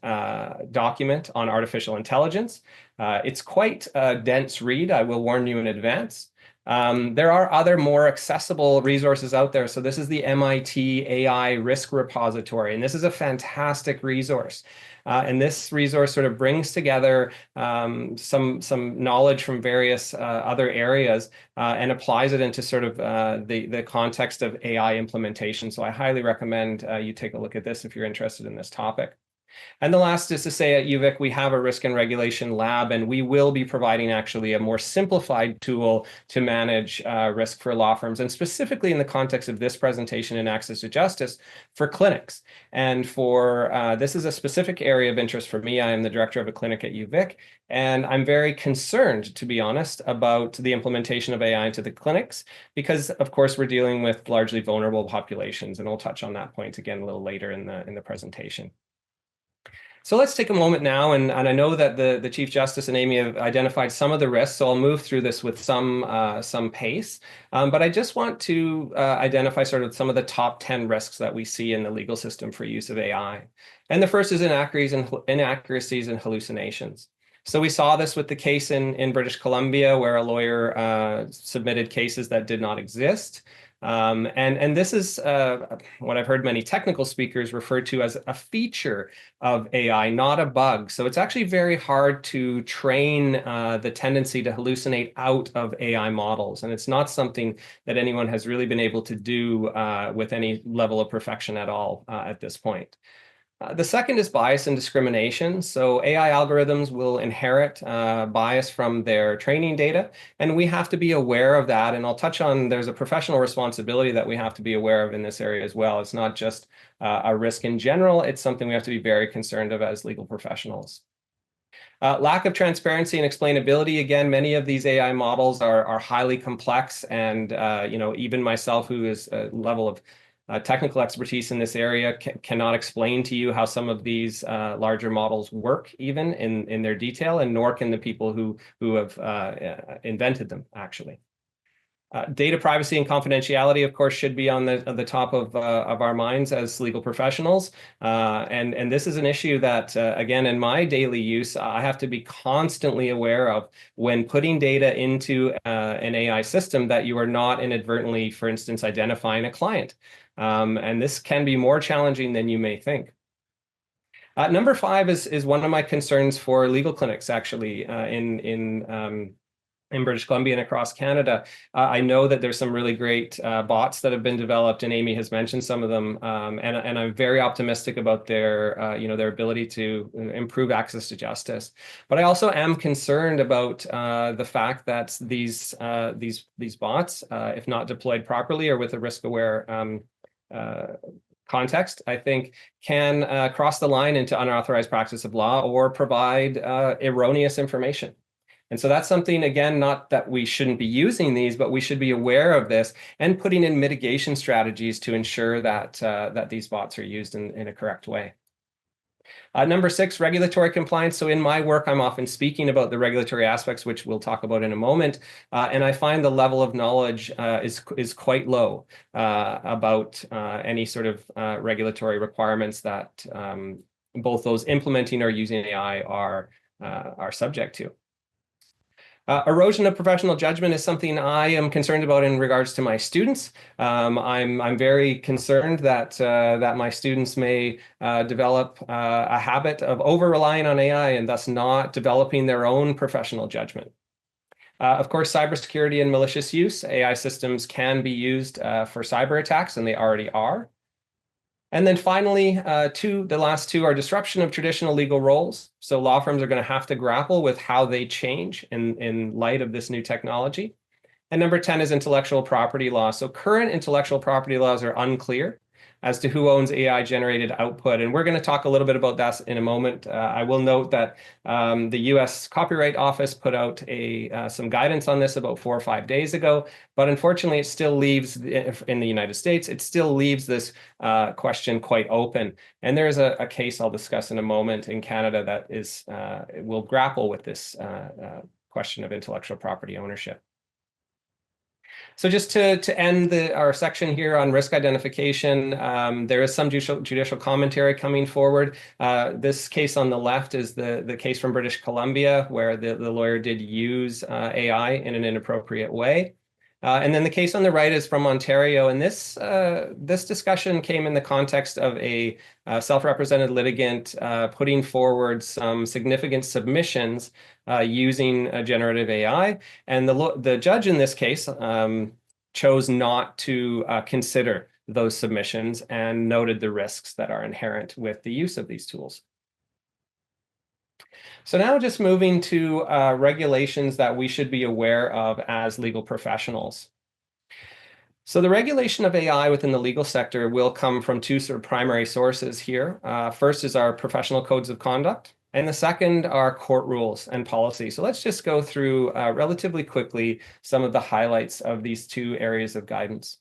S4: document on artificial intelligence. It's quite a dense read, I will warn you in advance. There are other more accessible resources out there. So this is the MIT AI Risk Repository, and this is a fantastic resource. And this resource sort of brings together some knowledge from various other areas and applies it into sort of the context of AI implementation. So I highly recommend you take a look at this if you're interested in this topic. And the last is to say at UVic, we have a risk and regulation lab, and we will be providing actually a more simplified tool to manage risk for law firms, and specifically in the context of this presentation in Access to Justice for clinics. And for this is a specific area of interest for me. I am the director of a clinic at UVic, and I'm very concerned, to be honest, about the implementation of AI into the clinics, because of course we're dealing with largely vulnerable populations, and I'll touch on that point again a little later in the presentation. So let's take a moment now, and I know that the Chief Justice and Amy have identified some of the risks, so I'll move through this with some pace. But I just want to identify sort of some of the top 10 risks that we see in the legal system for use of AI. And the first is inaccuracies and hallucinations. So we saw this with the case in British Columbia, where a lawyer submitted cases that did not exist. And this is what I've heard many technical speakers refer to as a feature of AI, not a bug. So it's actually very hard to train the tendency to hallucinate out of AI models. And it's not something that anyone has really been able to do with any level of perfection at all at this point. The second is bias and discrimination. So AI algorithms will inherit bias from their training data, and we have to be aware of that. And I'll touch on, there's a professional responsibility that we have to be aware of in this area as well. It's not just a risk in general, it's something we have to be very concerned of as legal professionals. Lack of transparency and explainability. Again, many of these AI models are highly complex, and even myself, who is a level of technical expertise in this area, cannot explain to you how some of these larger models work even in their detail, and nor can the people who have invented them actually. Data privacy and confidentiality, of course, should be on the top of our minds as legal professionals. And this is an issue that, again, in my daily use, I have to be constantly aware of when putting data into an AI system, that you are not inadvertently, for instance, identifying a client. And this can be more challenging than you may think. Number 5 is one of my concerns for legal clinics, actually, in in British Columbia and across Canada. I know that there's some really great bots that have been developed, and Amy has mentioned some of them. And I'm very optimistic about their, their ability to improve access to justice. But I also am concerned about the fact that these bots, if not deployed properly or with a risk-aware context, I think can cross the line into unauthorized practice of law or provide erroneous information. And so that's something, again, not that we shouldn't be using these, but we should be aware of this and putting in mitigation strategies to ensure that that these bots are used in a correct way. Number 6, regulatory compliance. So in my work, I'm often speaking about the regulatory aspects, which we'll talk about in a moment. And I find the level of knowledge is quite low about any sort of regulatory requirements that both those implementing or using AI are subject to. Erosion of professional judgment is something I am concerned about in regards to my students. I'm very concerned that that my students may develop a habit of over-relying on AI and thus not developing their own professional judgment. Of course, cybersecurity and malicious use. AI systems can be used for cyber attacks, and they already are. And then finally, the last two are disruption of traditional legal roles. So law firms are going to have to grapple with how they change in light of this new technology. And number 10 is intellectual property law. So current intellectual property laws are unclear as to who owns AI-generated output. And we're going to talk a little bit about that in a moment. I will note that the U.S. Copyright Office put out some guidance on this about 4 or 5 days ago. But unfortunately, it still leaves, in the United States, it still leaves this question quite open. And there is a case I'll discuss in a moment in Canada that will grapple with this question of intellectual property ownership. So just to end our section here on risk identification, there is some judicial commentary coming forward. This case on the left is the case from British Columbia, where the lawyer did use AI in an inappropriate way. And then the case on the right is from Ontario, and this discussion came in the context of a self-represented litigant putting forward some significant submissions using generative AI, and the judge in this case chose not to consider those submissions and noted the risks that are inherent with the use of these tools. So now just moving to regulations that we should be aware of as legal professionals. So the regulation of AI within the legal sector will come from two sort of primary sources here. First is our professional codes of conduct, and the second are court rules and policy. So let's just go through relatively quickly some of the highlights of these two areas of guidance.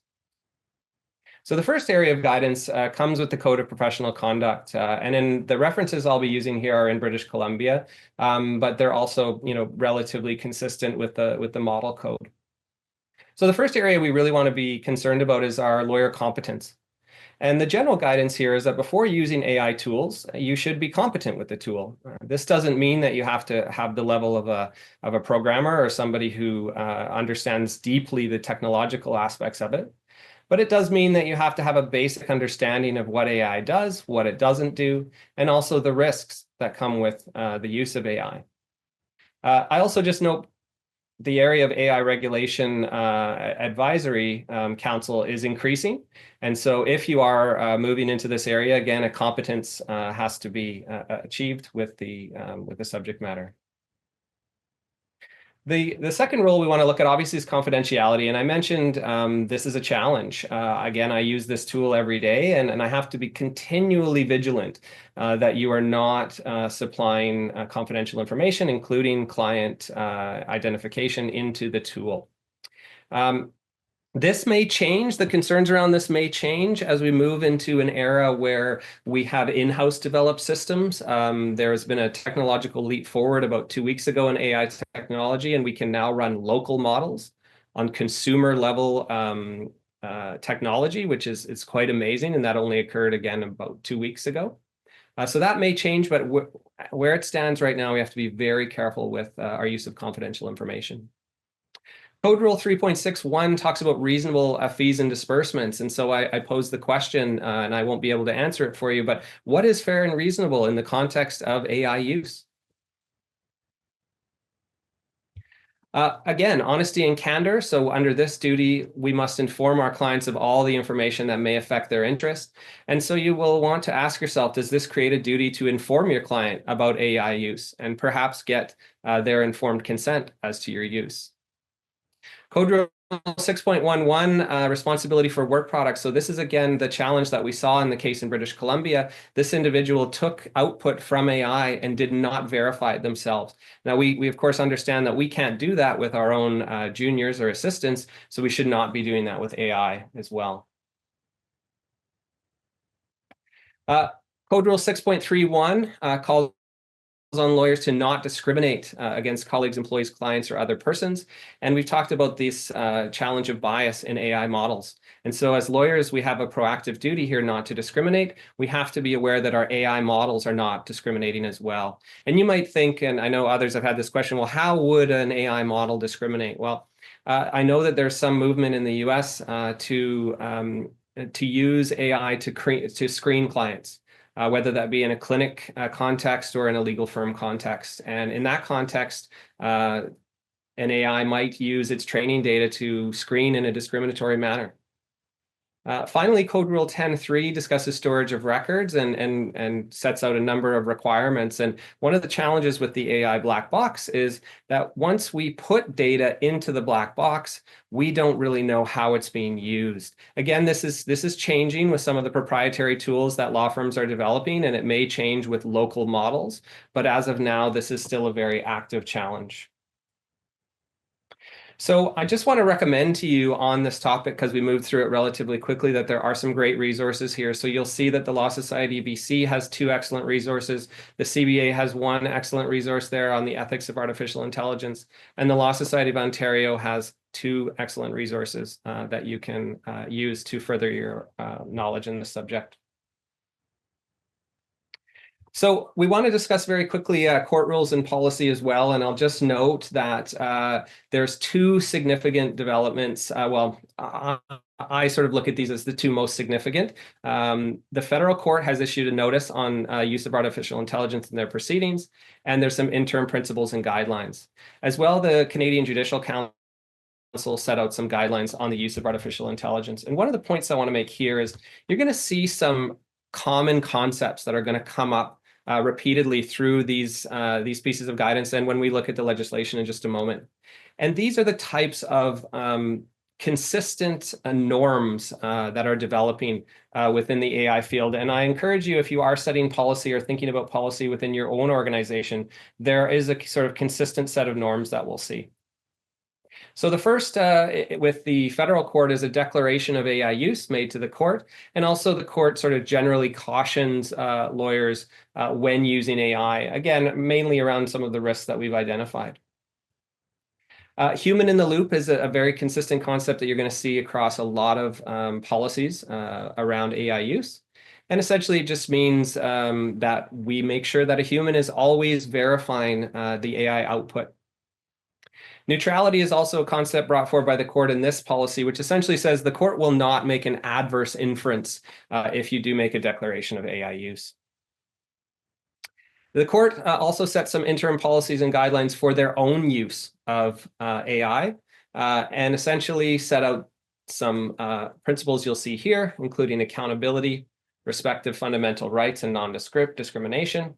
S4: So the first area of guidance comes with the Code of Professional Conduct, and then the references I'll be using here are in British Columbia, but they're also, relatively consistent with the model code. So the first area we really want to be concerned about is our lawyer competence. And the general guidance here is that before using AI tools, you should be competent with the tool. This doesn't mean that you have to have the level of a programmer or somebody who understands deeply the technological aspects of it. But it does mean that you have to have a basic understanding of what AI does, what it doesn't do, and also the risks that come with the use of AI. I also just note the area of AI regulation advisory council is increasing. And so if you are moving into this area, again, a competence has to be achieved with the subject matter. The second rule we want to look at obviously is confidentiality, and I mentioned this is a challenge. Again, I use this tool every day, and I have to be continually vigilant that you are not supplying confidential information, including client identification, into the tool. This may change, the concerns around this may change as we move into an era where we have in-house developed systems. There has been a technological leap forward about 2 weeks ago in AI technology, and we can now run local models on consumer level technology, which is quite amazing, and that only occurred again about 2 weeks ago. So that may change, but where it stands right now, we have to be very careful with our use of confidential information. Code Rule 3.61 talks about reasonable fees and disbursements. And so I pose the question, and I won't be able to answer it for you, but what is fair and reasonable in the context of AI use? Again, honesty and candor. So under this duty, we must inform our clients of all the information that may affect their interest. And so you will want to ask yourself, does this create a duty to inform your client about AI use and perhaps get their informed consent as to your use? Code Rule 6.11, responsibility for work products. So this is, again, the challenge that we saw in the case in British Columbia. This individual took output from AI and did not verify it themselves. Now, we of course understand that we can't do that with our own juniors or assistants, so we should not be doing that with AI as well. Code Rule 6.31 calls on lawyers to not discriminate against colleagues, employees, clients, or other persons. And we've talked about this challenge of bias in AI models. And so as lawyers, we have a proactive duty here not to discriminate. We have to be aware that our AI models are not discriminating as well. And you might think, and I know others have had this question, well, how would an AI model discriminate? Well, I know that there's some movement in the US to use AI to screen clients. Whether that be in a clinic context or in a legal firm context. And in that context, an AI might use its training data to screen in a discriminatory manner. Finally, Code Rule 10.3 discusses storage of records and sets out a number of requirements. And one of the challenges with the AI black box is that once we put data into the black box, we don't really know how it's being used. Again, this is changing with some of the proprietary tools that law firms are developing, and it may change with local models. But as of now, this is still a very active challenge. So I just want to recommend to you on this topic, because we moved through it relatively quickly, that there are some great resources here. So you'll see that the Law Society BC has 2 excellent resources. The CBA has 1 excellent resource there on the ethics of artificial intelligence. And the Law Society of Ontario has 2 excellent resources that you can use to further your knowledge in this subject. So we want to discuss very quickly court rules and policy as well. And I'll just note that there's 2 significant developments. I sort of look at these as the 2 most significant. The federal court has issued a notice on use of artificial intelligence in their proceedings, and there's some interim principles and guidelines. As well, the Canadian Judicial Council set out some guidelines on the use of artificial intelligence. And one of the points I want to make here is you're going to see some common concepts that are going to come up repeatedly through these pieces of guidance, and when we look at the legislation in just a moment. And these are the types of consistent norms that are developing within the AI field. And I encourage you, if you are setting policy or thinking about policy within your own organization, there is a sort of consistent set of norms that we'll see. So the first with the federal court is a declaration of AI use made to the court. And also the court sort of generally cautions lawyers when using AI, again, mainly around some of the risks that we've identified. Human in the loop is a very consistent concept that you're going to see across a lot of policies around AI use. And essentially, it just means that we make sure that a human is always verifying the AI output. Neutrality is also a concept brought forward by the court in this policy, which essentially says the court will not make an adverse inference if you do make a declaration of AI use. The court also set some interim policies and guidelines for their own use of AI and essentially set out some principles you'll see here, including accountability, respect of fundamental rights and non-discrimination,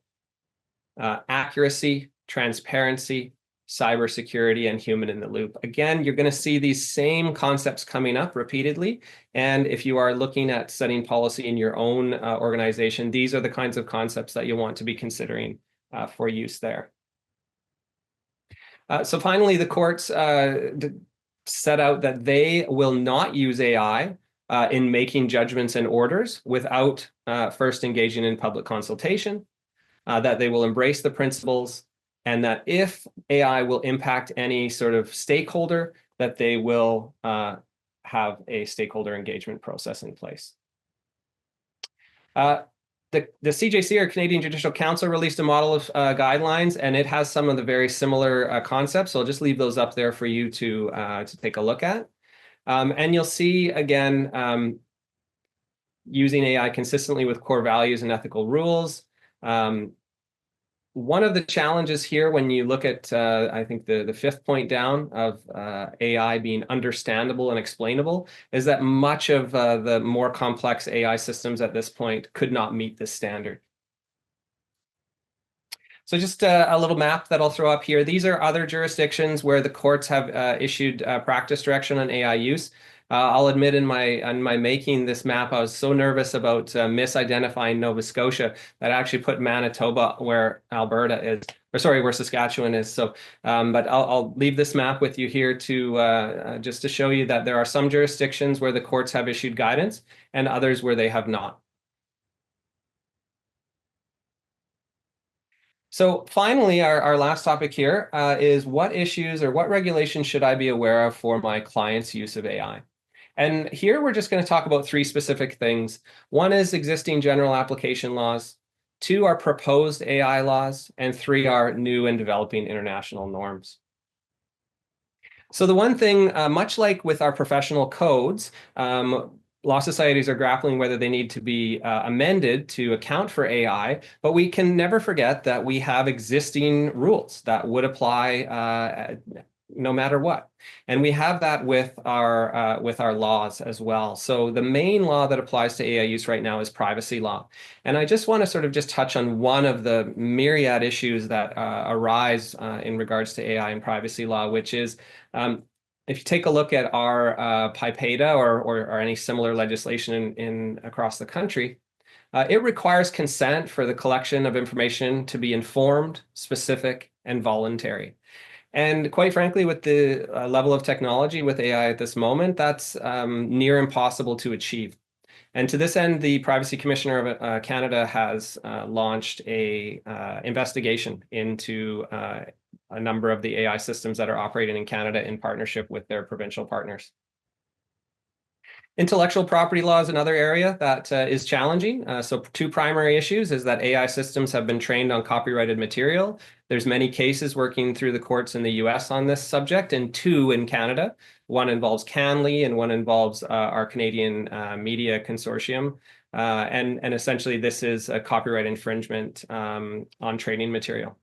S4: accuracy, transparency, cybersecurity, and human in the loop. Again, you're going to see these same concepts coming up repeatedly. And if you are looking at setting policy in your own organization, these are the kinds of concepts that you want to be considering for use there. So finally, the courts set out that they will not use AI in making judgments and orders without first engaging in public consultation, that they will embrace the principles, and that if AI will impact any sort of stakeholder, that they will have a stakeholder engagement process in place. The CJC, or Canadian Judicial Council, released a model of guidelines, and it has some of the very similar concepts. So I'll just leave those up there for you to take a look at. And you'll see, again, using AI consistently with core values and ethical rules, One of the challenges here, when you look at, I think the fifth point down of AI being understandable and explainable, is that much of the more complex AI systems at this point could not meet this standard. So just a little map that I'll throw up here. These are other jurisdictions where the courts have issued practice direction on AI use. I'll admit in my making this map, I was so nervous about misidentifying Nova Scotia that I actually put Manitoba where Alberta is, or sorry, where Saskatchewan is. So, but I'll leave this map with you here to just to show you that there are some jurisdictions where the courts have issued guidance and others where they have not. So finally, our last topic here is what issues or what regulations should I be aware of for my clients' use of AI? And here we're just going to talk about three specific things. One is existing general application laws. Two are proposed AI laws. And three are new and developing international norms. So the one thing, much like with our professional codes, law societies are grappling whether they need to be amended to account for AI, but we can never forget that we have existing rules that would apply no matter what. And we have that with our laws as well. So the main law that applies to AI use right now is privacy law. And I just want to sort of just touch on one of the myriad issues that arise in regards to AI and privacy law, which is if you take a look at our PIPEDA or any similar legislation in across the country, it requires consent for the collection of information to be informed, specific, and voluntary. And quite frankly, with the level of technology with AI at this moment, that's near impossible to achieve. And to this end, the Privacy Commissioner of Canada has launched a investigation into a number of the AI systems that are operating in Canada in partnership with their provincial partners. Intellectual property law is another area that is challenging. So two primary issues is that AI systems have been trained on copyrighted material. There's many cases working through the courts in the US on this subject, and two in Canada. One involves CanLII and one involves our Canadian Media Consortium. And essentially this is a copyright infringement on training material.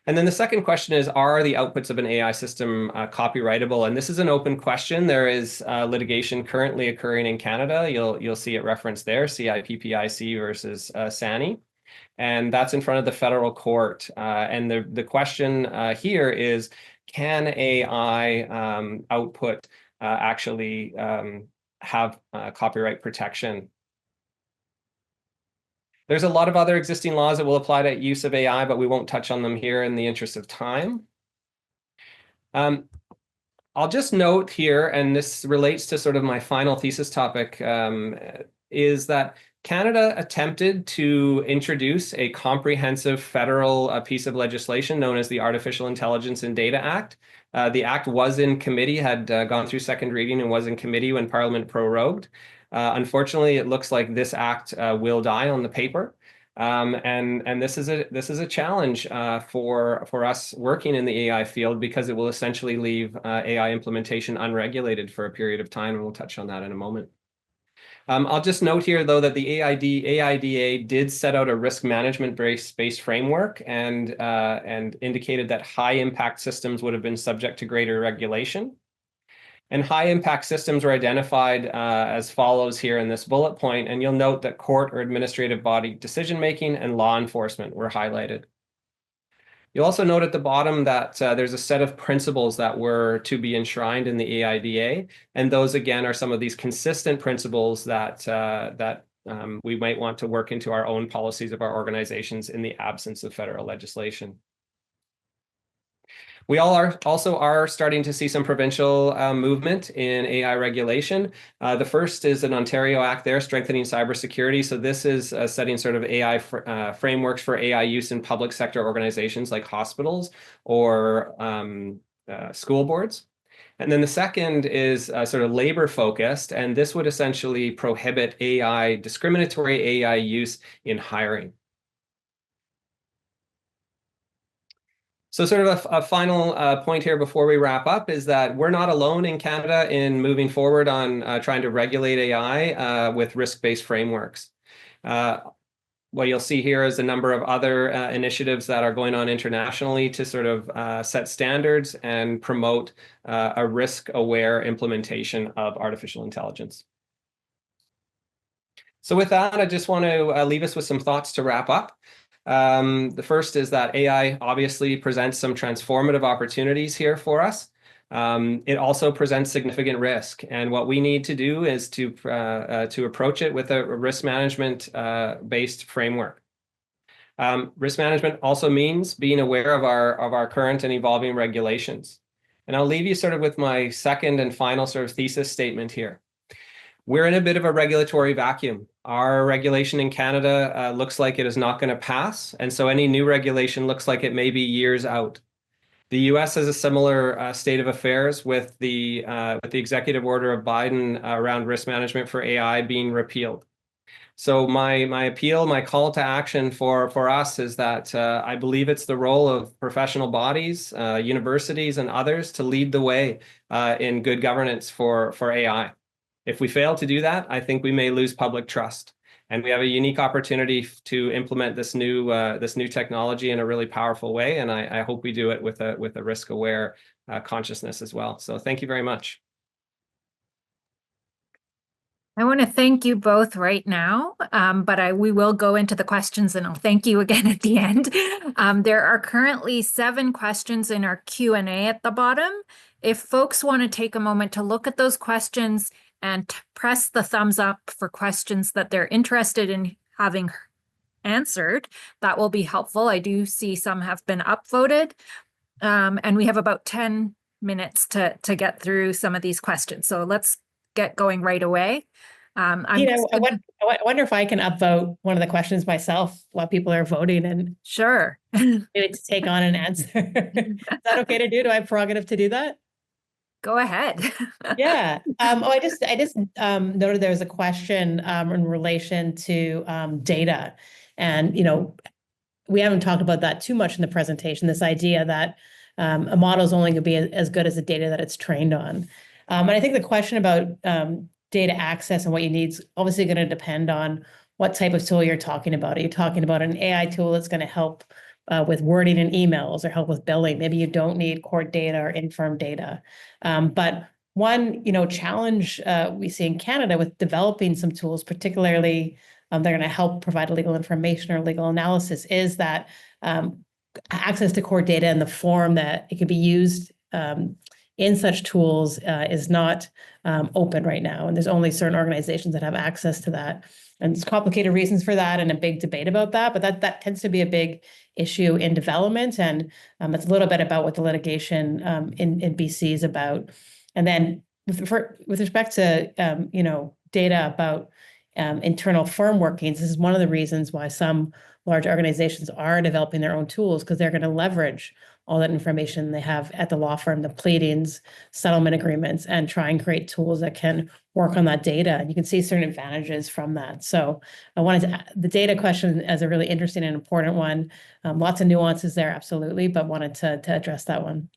S4: And then the second question is, are the outputs of an AI system copyrightable? And this is an open question. There is litigation currently occurring in Canada. You'll see it referenced there, CIPPIC versus SANI. And that's in front of the federal court. And the question here is, can AI output actually have copyright protection? There's a lot of other existing laws that will apply to use of AI, but we won't touch on them here in the interest of time. I'll just note here, and this relates to sort of my final thesis topic, is that Canada attempted to introduce a comprehensive federal piece of legislation known as the Artificial Intelligence and Data Act. The act was in committee, had gone through second reading and was in committee when Parliament prorogued. Unfortunately, it looks like this act will die on the paper. And this is a challenge for us working in the AI field, because it will essentially leave AI implementation unregulated for a period of time, and we'll touch on that in a moment. I'll just note here, though, that the AIDA did set out a risk management-based framework and indicated that high-impact systems would have been subject to greater regulation. And high-impact systems were identified as follows here in this bullet point, and you'll note that court or administrative body decision-making and law enforcement were highlighted. You'll also note at the bottom that there's a set of principles that were to be enshrined in the AIDA, and those, again, are some of these consistent principles that we might want to work into our own policies of our organizations in the absence of federal legislation. We also are starting to see some provincial movement in AI regulation. The first is an Ontario Act there, strengthening cybersecurity. So this is setting sort of AI frameworks for AI use in public sector organizations like hospitals or school boards. And then the second is sort of labor focused, and this would essentially prohibit discriminatory AI use in hiring. So sort of a final point here before we wrap up is that we're not alone in Canada in moving forward on trying to regulate AI with risk-based frameworks. What you'll see here is a number of other initiatives that are going on internationally to sort of set standards and promote a risk-aware implementation of artificial intelligence. So with that, I just want to leave us with some thoughts to wrap up. The first is that AI obviously presents some transformative opportunities here for us. It also presents significant risk, and what we need to do is to approach it with a risk management based framework. Risk management also means being aware of our current and evolving regulations. And I'll leave you sort of with my second and final sort of thesis statement here. We're in a bit of a regulatory vacuum. Our regulation in Canada looks like it is not going to pass, and so any new regulation looks like it may be years out. The U.S. has a similar state of affairs with the executive order of Biden around risk management for AI being repealed. So my appeal, my call to action for us is that I believe it's the role of professional bodies, universities, and others to lead the way in good governance for AI. If we fail to do that, I think we may lose public trust. And we have a unique opportunity to implement this new technology in a really powerful way. And I hope we do it with a risk-aware consciousness as well. So thank you very much.
S1: I want to thank you both right now, but we will go into the questions and I'll thank you again at the end. There are currently 7 questions in our Q&A at the bottom. If folks want to take a moment to look at those questions and press the thumbs up for questions that they're interested in having answered, that will be helpful. I do see some have been upvoted, and we have about 10 minutes to get through some of these questions. So let's get going right away. I
S3: wonder if I can upvote one of the questions myself while people are voting and
S1: sure.
S3: maybe to take on an answer. Is that okay to do? Do I have prerogative to do that?
S1: Go ahead.
S3: Yeah. I just noted there was a question in relation to data, and we haven't talked about that too much in the presentation. This idea that a model is only going to be as good as the data that it's trained on, and I think the question about data access and what you need is obviously going to depend on what type of tool you're talking about. Are you talking about an AI tool that's going to help with wording in emails or help with billing? Maybe you don't need court data or infirm data. But one, challenge we see in Canada with developing some tools, particularly they're going to help provide legal information or legal analysis, is that access to court data in the form that it could be used in such tools is not open right now. And there's only certain organizations that have access to that. And there's complicated reasons for that and a big debate about that, but that tends to be a big issue in development. And it's a little bit about what the litigation in BC is about. And then with respect to, data about internal firm workings, this is one of the reasons why some large organizations are developing their own tools, because they're going to leverage all that information they have at the law firm, the pleadings, settlement agreements, and try and create tools that can work on that data. And you can see certain advantages from that. So I wanted to the data question as a really interesting and important one. Lots of nuances there, absolutely, but wanted to address that one.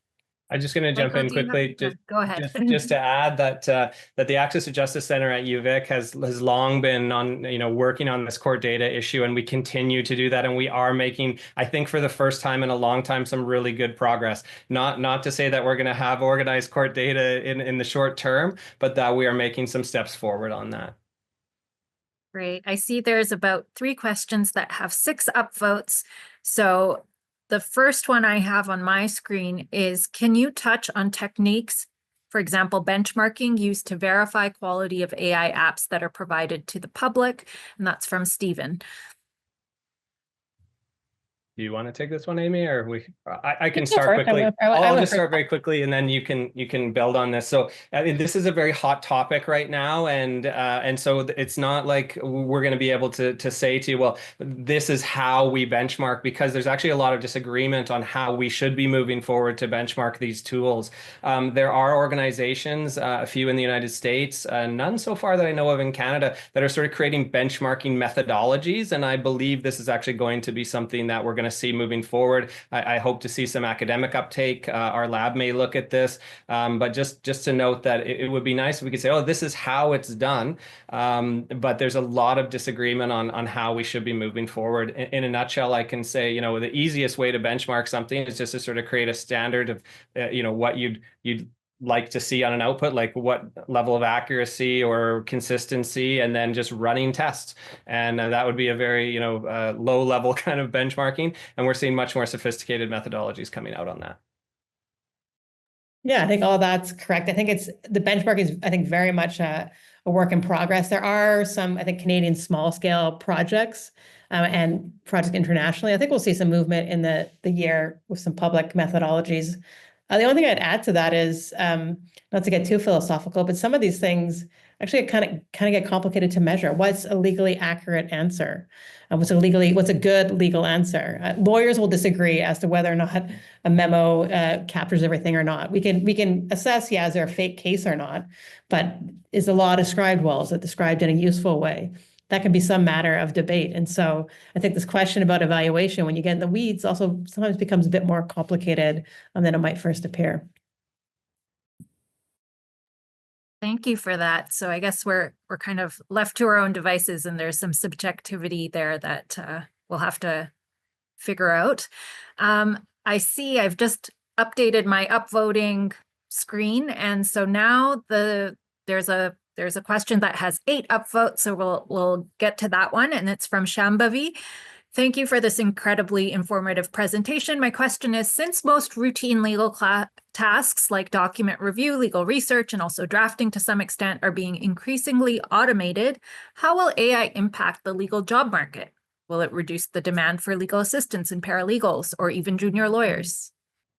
S4: I'm just going to jump in quickly.
S1: Go ahead.
S4: Just to add that the Access to Justice Center at UVic has long been working on this court data issue, and we continue to do that. And we are making, I think, for the first time in a long time, some really good progress. Not to say that we're going to have organized court data in the short term, but that we are making some steps forward on that.
S1: Great. I see there's about 3 questions that have 6 upvotes. So the first one I have on my screen is, can you touch on techniques, for example, benchmarking used to verify quality of AI apps that are provided to the public? And that's from Stephen.
S4: Do you want to take this one, Amy, or I can start quickly. I'll just start very quickly, and then you can build on this. So I mean, this is a very hot topic right now, and so it's not like we're going to be able to say to you, well, this is how we benchmark, because there's actually a lot of disagreement on how we should be moving forward to benchmark these tools. There are organizations, a few in the United States, none so far that I know of in Canada, that are sort of creating benchmarking methodologies, and I believe this is actually going to be something that we're going to to see moving forward. I hope to see some academic uptake. Our lab may look at this, but just to note that it would be nice if we could say, oh, this is how it's done. But there's a lot of disagreement on how we should be moving forward. In a nutshell, I can say, the easiest way to benchmark something is just to sort of create a standard of, what you'd like to see on an output, like what level of accuracy or consistency, and then just running tests. And that would be a very, low level kind of benchmarking. And we're seeing much more sophisticated methodologies coming out on that.
S3: Yeah, I think all that's correct. I think the benchmark is, I think, very much a work in progress. There are some, I think, Canadian small scale projects and projects internationally. I think we'll see some movement in the year with some public methodologies. The only thing I'd add to that is, not to get too philosophical, but some of these things actually kind of get complicated to measure. What's a legally accurate answer? What's a good legal answer? Lawyers will disagree as to whether or not a memo captures everything or not. We can assess, is there a fake case or not? But is the law described well? Is it described in a useful way? That can be some matter of debate. And so I think this question about evaluation, when you get in the weeds, also sometimes becomes a bit more complicated than it might first appear.
S1: Thank you for that. So I guess we're kind of left to our own devices, and there's some subjectivity there that we'll have to figure out. I see I've just updated my upvoting screen, and so now there's a question that has 8 upvotes, so we'll get to that one, and it's from Shambhavi. Thank you for this incredibly informative presentation. My question is, since most routine legal tasks like document review, legal research, and also drafting to some extent are being increasingly automated, how will AI impact the legal job market? Will it reduce the demand for legal assistants and paralegals, or even junior lawyers?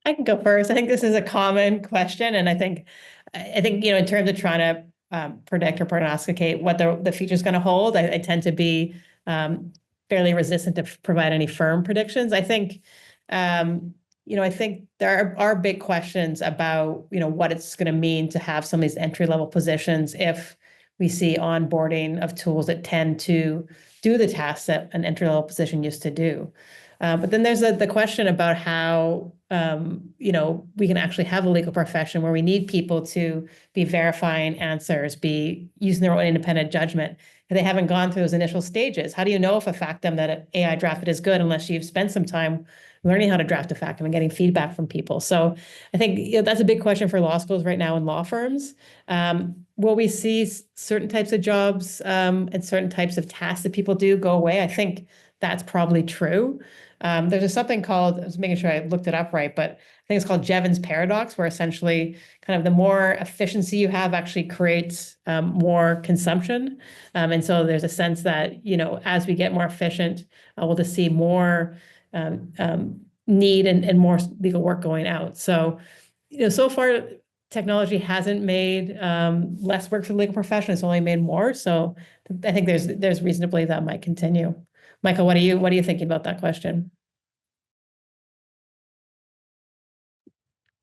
S3: I can go first. I think this is a common question, and I think in terms of trying to predict or prognosticate what the future is going to hold, I tend to be fairly resistant to provide any firm predictions. I think there are big questions about what it's going to mean to have some of these entry-level positions if we see onboarding of tools that tend to do the tasks that an entry-level position used to do. But then there's the question about how we can actually have a legal profession where we need people to be verifying answers, be using their own independent judgment. If they haven't gone through those initial stages, how do you know if a factum that an AI drafted is good unless you've spent some time learning how to draft a factum and getting feedback from people? So I think that's a big question for law schools right now and law firms. Will we see certain types of jobs and certain types of tasks that people do go away? I think that's probably true. There's something called, I was making sure I looked it up right, but I think it's called Jevons paradox, where essentially kind of the more efficiency you have actually creates more consumption. And so there's a sense that, as we get more efficient, we'll just see more need and more legal work going out. So, so far, technology hasn't made less work for the legal profession. It's only made more. So I think there's reason to believe that might continue. Michael, what are you thinking about that question?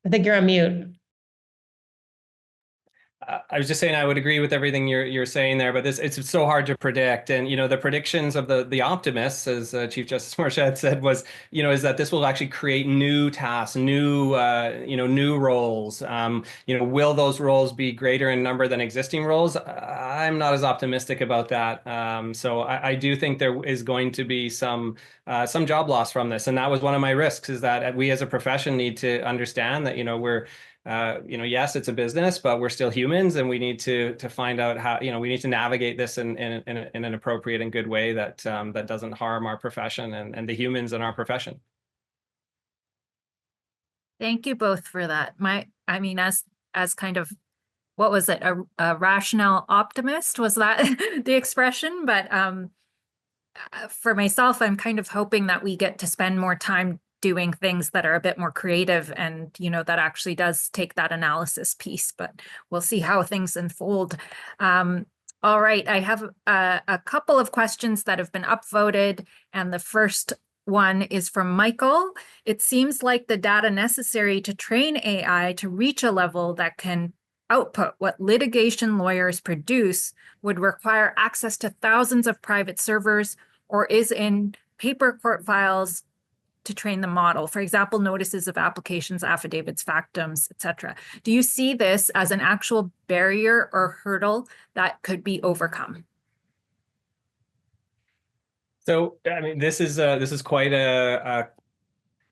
S3: I think you're on mute.
S4: I was just saying I would agree with everything you're saying there, but it's so hard to predict. And the predictions of the optimists, as Chief Justice Morshad said, was is that this will actually create new tasks, new roles. Will those roles be greater in number than existing roles? I'm not as optimistic about that. So I do think there is going to be some job loss from this, and that was one of my risks. Is that we as a profession need to understand that we're yes, it's a business, but we're still humans, and we need to find out how, we need to navigate this in an appropriate and good way that doesn't harm our profession and the humans in our profession.
S1: Thank you both for that. As kind of, what was it? A rational optimist, was that the expression? But for myself, I'm kind of hoping that we get to spend more time doing things that are a bit more creative and, that actually does take that analysis piece, but we'll see how things unfold. All right, I have a couple of questions that have been upvoted, and the first one is from Michael. It seems like the data necessary to train AI to reach a level that can output what litigation lawyers produce would require access to thousands of private servers, or is in paper court files to train the model? For example, notices of applications, affidavits, factums, etc. Do you see this as an actual barrier or hurdle that could be overcome?
S4: So, I mean, this is quite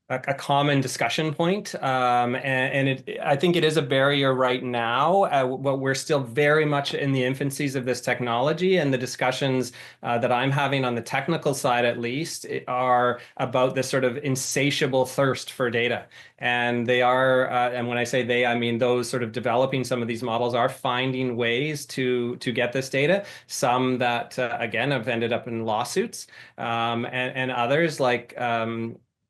S4: a common discussion point, and I think it is a barrier right now, but we're still very much in the infancies of this technology, and the discussions that I'm having on the technical side, at least, are about this sort of insatiable thirst for data. And they are, and when I say they, I mean those sort of developing some of these models are finding ways to get this data. Some that, again, have ended up in lawsuits, and others like.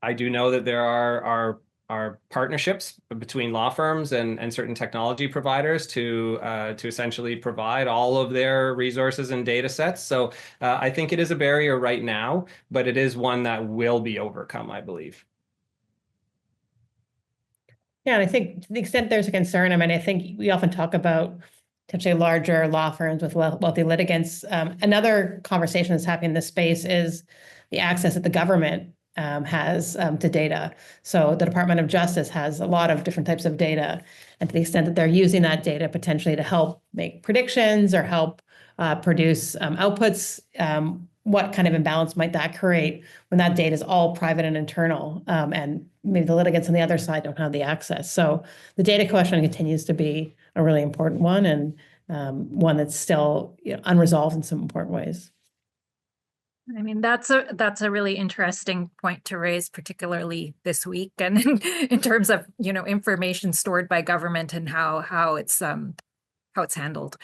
S4: I do know that there are partnerships between law firms and certain technology providers to essentially provide all of their resources and data sets. So I think it is a barrier right now, but it is one that will be overcome, I believe.
S3: Yeah, and I think to the extent there's a concern, I mean, I think we often talk about potentially larger law firms with wealthy litigants. Another conversation that's happening in this space is the access that the government has to data. So the Department of Justice has a lot of different types of data, and to the extent that they're using that data potentially to help make predictions or help produce outputs, what kind of imbalance might that create when that data is all private and internal, and maybe the litigants on the other side don't have the access? So the data question continues to be a really important one, and one that's still, unresolved in some important ways.
S1: I mean, that's a really interesting point to raise, particularly this week, and in terms of, information stored by government and how it's handled.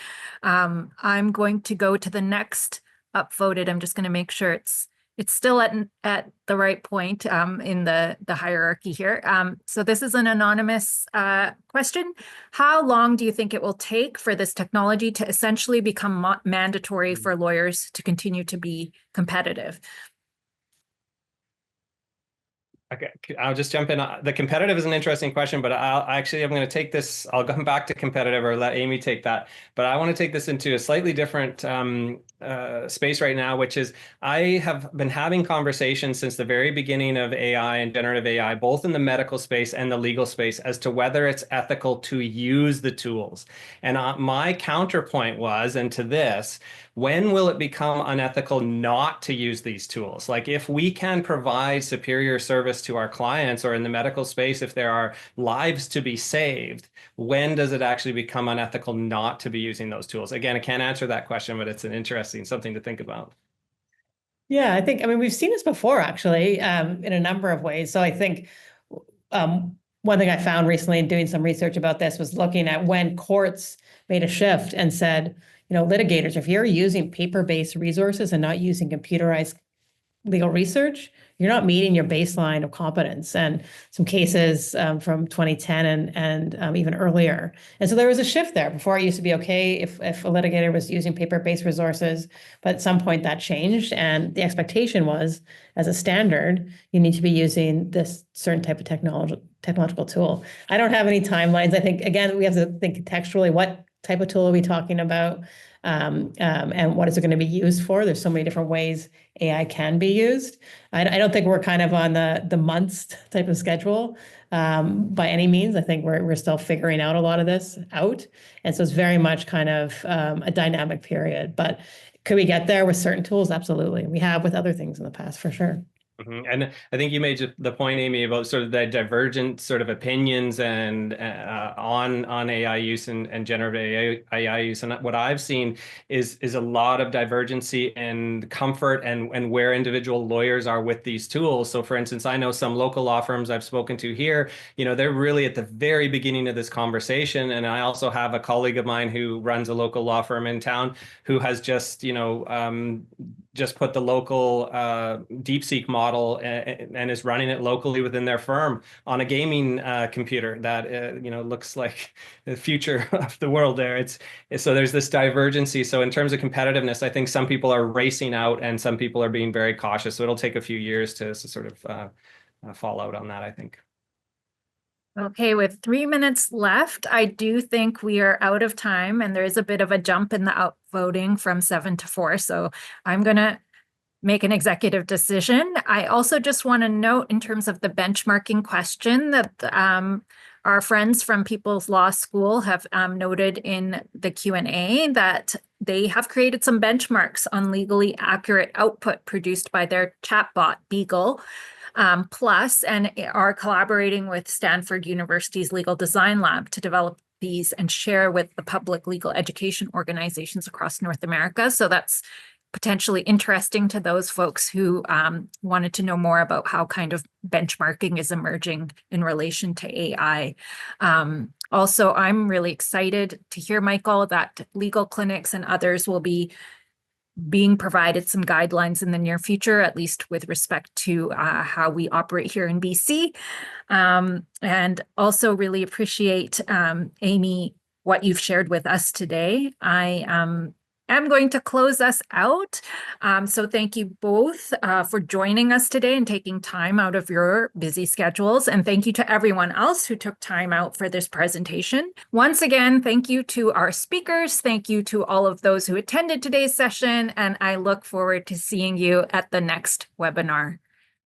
S1: I'm going to go to the next upvoted. I'm just going to make sure it's still at the right point in the hierarchy here. So this is an anonymous question. How long do you think it will take for this technology to essentially become mandatory for lawyers to continue to be competitive?
S4: Okay, I'll just jump in. The competitive is an interesting question, but I'm going to take this. I'll come back to competitive or let Amy take that. But I want to take this into a slightly different space right now, which is I have been having conversations since the very beginning of AI and generative AI, both in the medical space and the legal space, as to whether it's ethical to use the tools. And my counterpoint was, and to this, when will it become unethical not to use these tools? Like, if we can provide superior service to our clients, or in the medical space, if there are lives to be saved, when does it actually become unethical not to be using those tools? Again, I can't answer that question, but it's an interesting something to think about.
S3: Yeah, I mean, we've seen this before, actually, in a number of ways. So I think one thing I found recently in doing some research about this was looking at when courts made a shift and said, litigators, if you're using paper-based resources and not using computerized legal research, you're not meeting your baseline of competence. And some cases from 2010 and even earlier. And so there was a shift there. Before, it used to be okay if a litigator was using paper-based resources, but at some point that changed. And the expectation was, as a standard, you need to be using this certain type of technological tool. I don't have any timelines. I think, again, we have to think contextually, what type of tool are we talking about? And what is it going to be used for? There's so many different ways AI can be used. I don't think we're kind of on the months type of schedule by any means. I think we're still figuring out a lot of this out. And so it's very much kind of a dynamic period. But could we get there with certain tools? Absolutely. We have with other things in the past, for sure.
S4: Mm-hmm. And I think you made the point, Amy, about sort of the divergent sort of opinions and on AI use and generative AI use. And what I've seen is a lot of divergency and comfort and where individual lawyers are with these tools. So, for instance, I know some local law firms I've spoken to here, they're really at the very beginning of this conversation. And I also have a colleague of mine who runs a local law firm in town who has just put the local DeepSeek model and is running it locally within their firm on a gaming computer that looks like the future of the world there. So there's this divergency. So in terms of competitiveness, I think some people are racing out and some people are being very cautious. So it'll take a few years to sort of fall out on that, I think.
S1: Okay, with 3 minutes left, I do think we are out of time, and there is a bit of a jump in the outvoting from 7 to 4. So I'm going to make an executive decision. I also just want to note in terms of the benchmarking question that our friends from People's Law School have noted in the Q&A that they have created some benchmarks on legally accurate output produced by their chatbot, Beagle, Plus, and are collaborating with Stanford University's Legal Design Lab to develop these and share with the public legal education organizations across North America. So that's potentially interesting to those folks who wanted to know more about how kind of benchmarking is emerging in relation to AI. Also, I'm really excited to hear, Michael, that legal clinics and others will be being provided some guidelines in the near future, at least with respect to how we operate here in BC. And also really appreciate, Amy, what you've shared with us today. I'm going to close us out. So thank you both for joining us today and taking time out of your busy schedules. And thank you to everyone else who took time out for this presentation. Once again, thank you to our speakers. Thank you to all of those who attended today's session. And I look forward to seeing you at the next webinar.